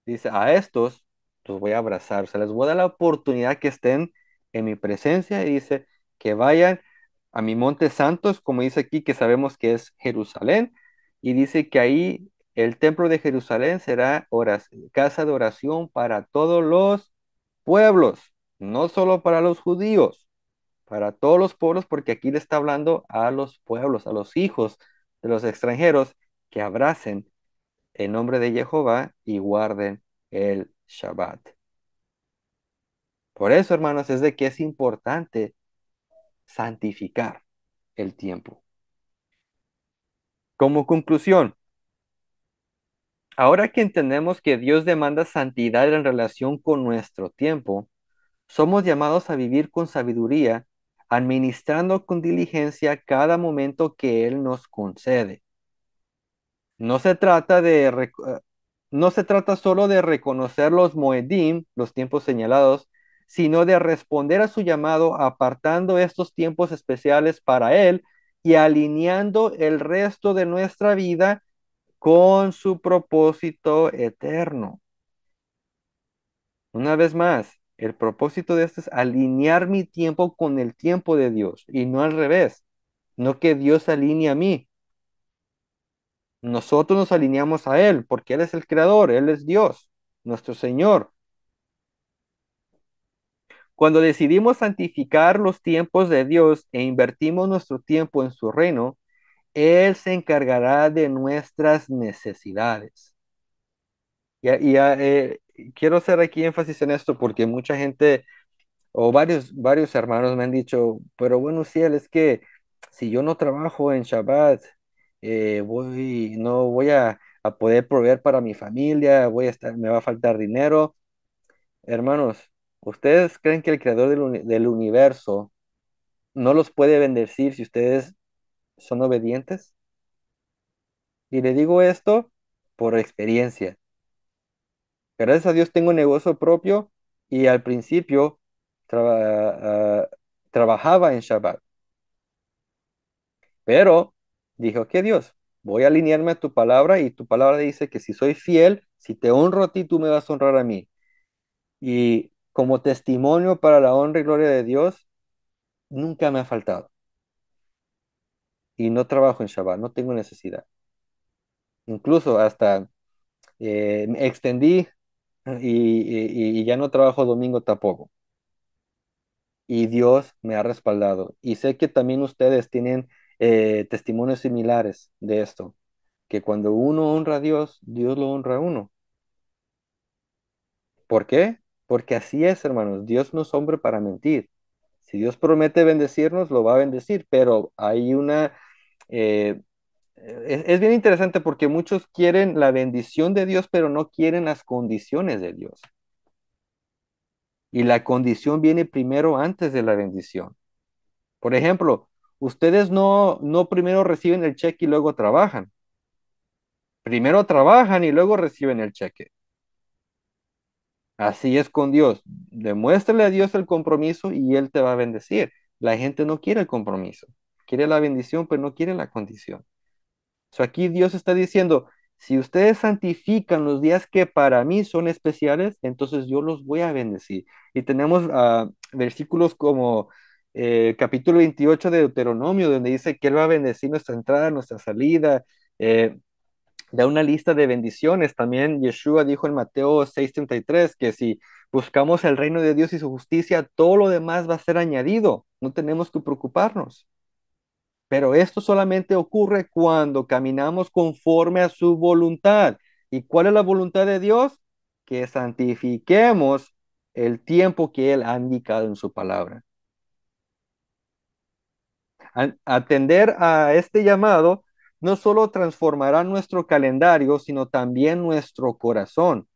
Dice, a estos los voy a abrazar, o sea, les voy a dar la oportunidad que estén en mi presencia y dice que vayan a mi monte santos, como dice aquí, que sabemos que es Jerusalén, y dice que ahí el templo de Jerusalén será casa de oración para todos los pueblos, no solo para los judíos, para todos los pueblos, porque aquí le está hablando a los pueblos, a los hijos de los extranjeros que abracen en nombre de Jehová y guarden el Shabbat. Por eso, hermanos, es de que es importante santificar el tiempo. Como conclusión, ahora que entendemos que Dios demanda santidad en relación con nuestro tiempo, somos llamados a vivir con sabiduría, administrando con diligencia cada momento que Él nos concede. No se trata no se trata solo de reconocer los Moedim, los tiempos señalados, sino de responder a su llamado apartando estos tiempos especiales para Él y alineando el resto de nuestra vida con su propósito eterno. Una vez más, el propósito de esto es alinear mi tiempo con el tiempo de Dios y no al revés, no que Dios alinee a mí. Nosotros nos alineamos a Él porque Él es el creador, Él es Dios, nuestro Señor. Cuando decidimos santificar los tiempos de Dios e invertimos nuestro tiempo en su reino, Él se encargará de nuestras necesidades. Quiero hacer aquí énfasis en esto porque mucha gente o varios hermanos me han dicho, pero bueno, sí, es que si yo no trabajo en Shabbat, no voy a poder proveer para mi familia, me va a faltar dinero. Hermanos, ¿ustedes creen que el creador del universo no los puede bendecir si ustedes son obedientes. Y le digo esto por experiencia. Gracias a Dios tengo un negocio propio y al principio trabajaba en Shabbat. Pero dije, ok Dios, voy a alinearme a tu palabra y tu palabra dice que si soy fiel, si te honro a ti, tú me vas a honrar a mí. Y como testimonio para la honra y gloria de Dios, nunca me ha faltado. Y no trabajo en Shabbat, no tengo necesidad. Incluso hasta me extendí y ya no trabajo domingo tampoco. Y Dios me ha respaldado. Y sé que también ustedes tienen testimonios similares de esto, que cuando uno honra a Dios, Dios lo honra a uno. ¿Por qué? Porque así es, hermanos. Dios no es hombre para mentir. Si Dios promete bendecirnos, lo va a bendecir, pero hay una... eh, es bien interesante porque muchos quieren la bendición de Dios, pero no quieren las condiciones de Dios. Y la condición viene primero antes de la bendición. Por ejemplo, ustedes no primero reciben el cheque y luego trabajan. Primero trabajan y luego reciben el cheque. Así es con Dios. Demuéstrale a Dios el compromiso y Él te va a bendecir. La gente no quiere el compromiso. Quiere la bendición, pero no quiere la condición. Aquí Dios está diciendo, si ustedes santifican los días que para mí son especiales, entonces yo los voy a bendecir. Y tenemos versículos como capítulo 28 de Deuteronomio, donde dice que Él va a bendecir nuestra entrada, nuestra salida. Da una lista de bendiciones. También Yeshua dijo en Mateo 6:33 que si buscamos el reino de Dios y su justicia, todo lo demás va a ser añadido. No tenemos que preocuparnos. Pero esto solamente ocurre cuando caminamos conforme a su voluntad. ¿Y cuál es la voluntad de Dios? Que santifiquemos el tiempo que Él ha indicado en su palabra. Atender a este llamado no solo transformará nuestro calendario, sino también nuestro corazón.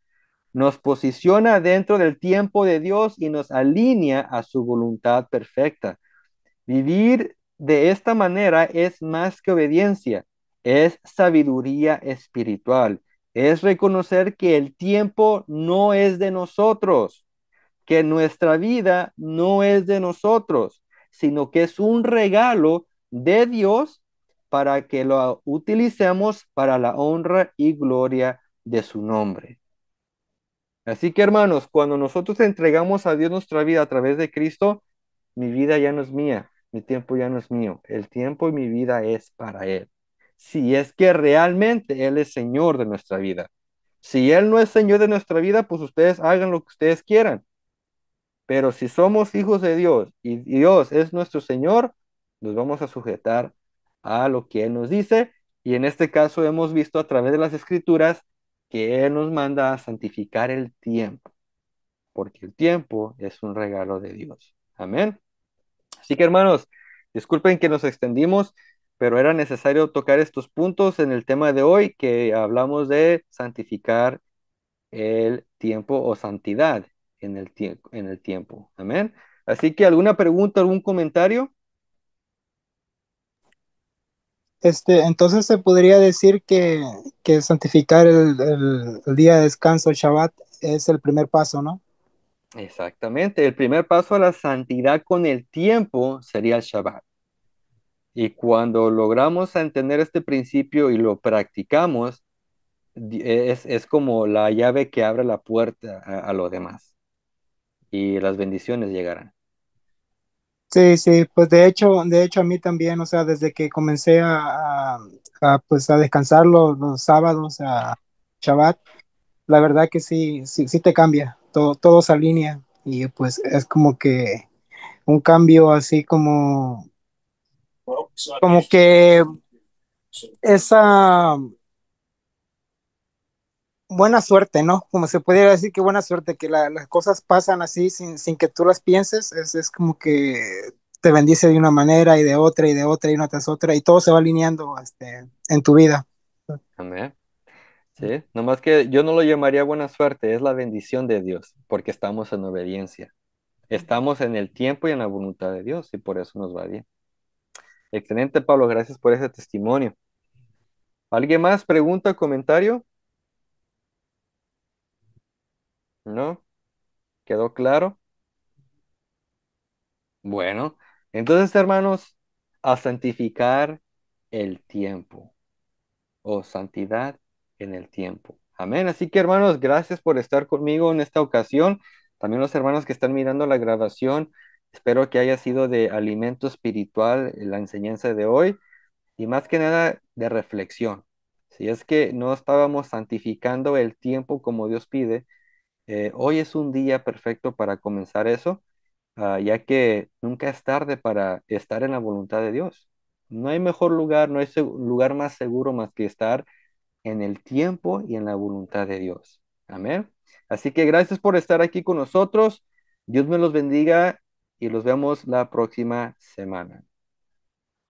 Nos posiciona dentro del tiempo de Dios y nos alinea a su voluntad perfecta. Vivir de esta manera es más que obediencia, es sabiduría espiritual, es reconocer que el tiempo no es de nosotros, que nuestra vida no es de nosotros, sino que es un regalo de Dios para que lo utilicemos para la honra y gloria de su nombre. Así que hermanos, cuando nosotros entregamos a Dios nuestra vida a través de Cristo, mi vida ya no es mía, mi tiempo ya no es mío, el tiempo y mi vida es para Él. Si es que realmente Él es Señor de nuestra vida. Si Él no es Señor de nuestra vida, pues ustedes hagan lo que ustedes quieran. Pero si somos hijos de Dios y Dios es nuestro Señor, nos vamos a sujetar a lo que Él nos dice. Y en este caso hemos visto a través de las Escrituras que Él nos manda a santificar el tiempo, porque el tiempo es un regalo de Dios. Amén. Así que hermanos, disculpen que nos extendimos, pero era necesario tocar estos puntos en el tema de hoy que hablamos de santificar el tiempo o santidad en el tiempo. Amén. Así que alguna pregunta, algún comentario.
Entonces se podría decir que santificar el día de descanso, el Shabbat, es el primer paso, ¿no?
Exactamente. El primer paso a la santidad con el tiempo sería el Shabbat. Y cuando logramos entender este principio y lo practicamos, es como la llave que abre la puerta a lo demás y las bendiciones llegarán.
Sí, sí, pues de hecho a mí también, o sea, desde que comencé pues a descansar los sábados, a Shabbat, la verdad que sí, sí, sí te cambia, todo se alinea y pues es como que un cambio así como que esa buena suerte, ¿no? Como se pudiera decir que buena suerte, que las cosas pasan así sin que tú las pienses, es como que te bendice de una manera y de otra y de otra y una tras otra y todo se va alineando en tu vida.
Amén. Sí, nomás que yo no lo llamaría buena suerte, es la bendición de Dios, porque estamos en obediencia. Estamos en el tiempo y en la voluntad de Dios y por eso nos va bien. Excelente, Pablo. Gracias por ese testimonio. ¿Alguien más? ¿Pregunta, comentario? ¿No? ¿Quedó claro? Bueno, entonces, hermanos, a santificar el tiempo o santidad en el tiempo. Amén. Así que, hermanos, gracias por estar conmigo en esta ocasión. También los hermanos que están mirando la grabación, espero que haya sido de alimento espiritual la enseñanza de hoy y más que nada de reflexión. Si es que no estábamos santificando el tiempo como Dios pide, hoy es un día perfecto para comenzar eso, ya que nunca es tarde para estar en la voluntad de Dios. No hay mejor lugar, no hay lugar más seguro más que estar en el tiempo y en la voluntad de Dios. Amén. Así que gracias por estar aquí con nosotros. Dios me los bendiga y los vemos la próxima semana.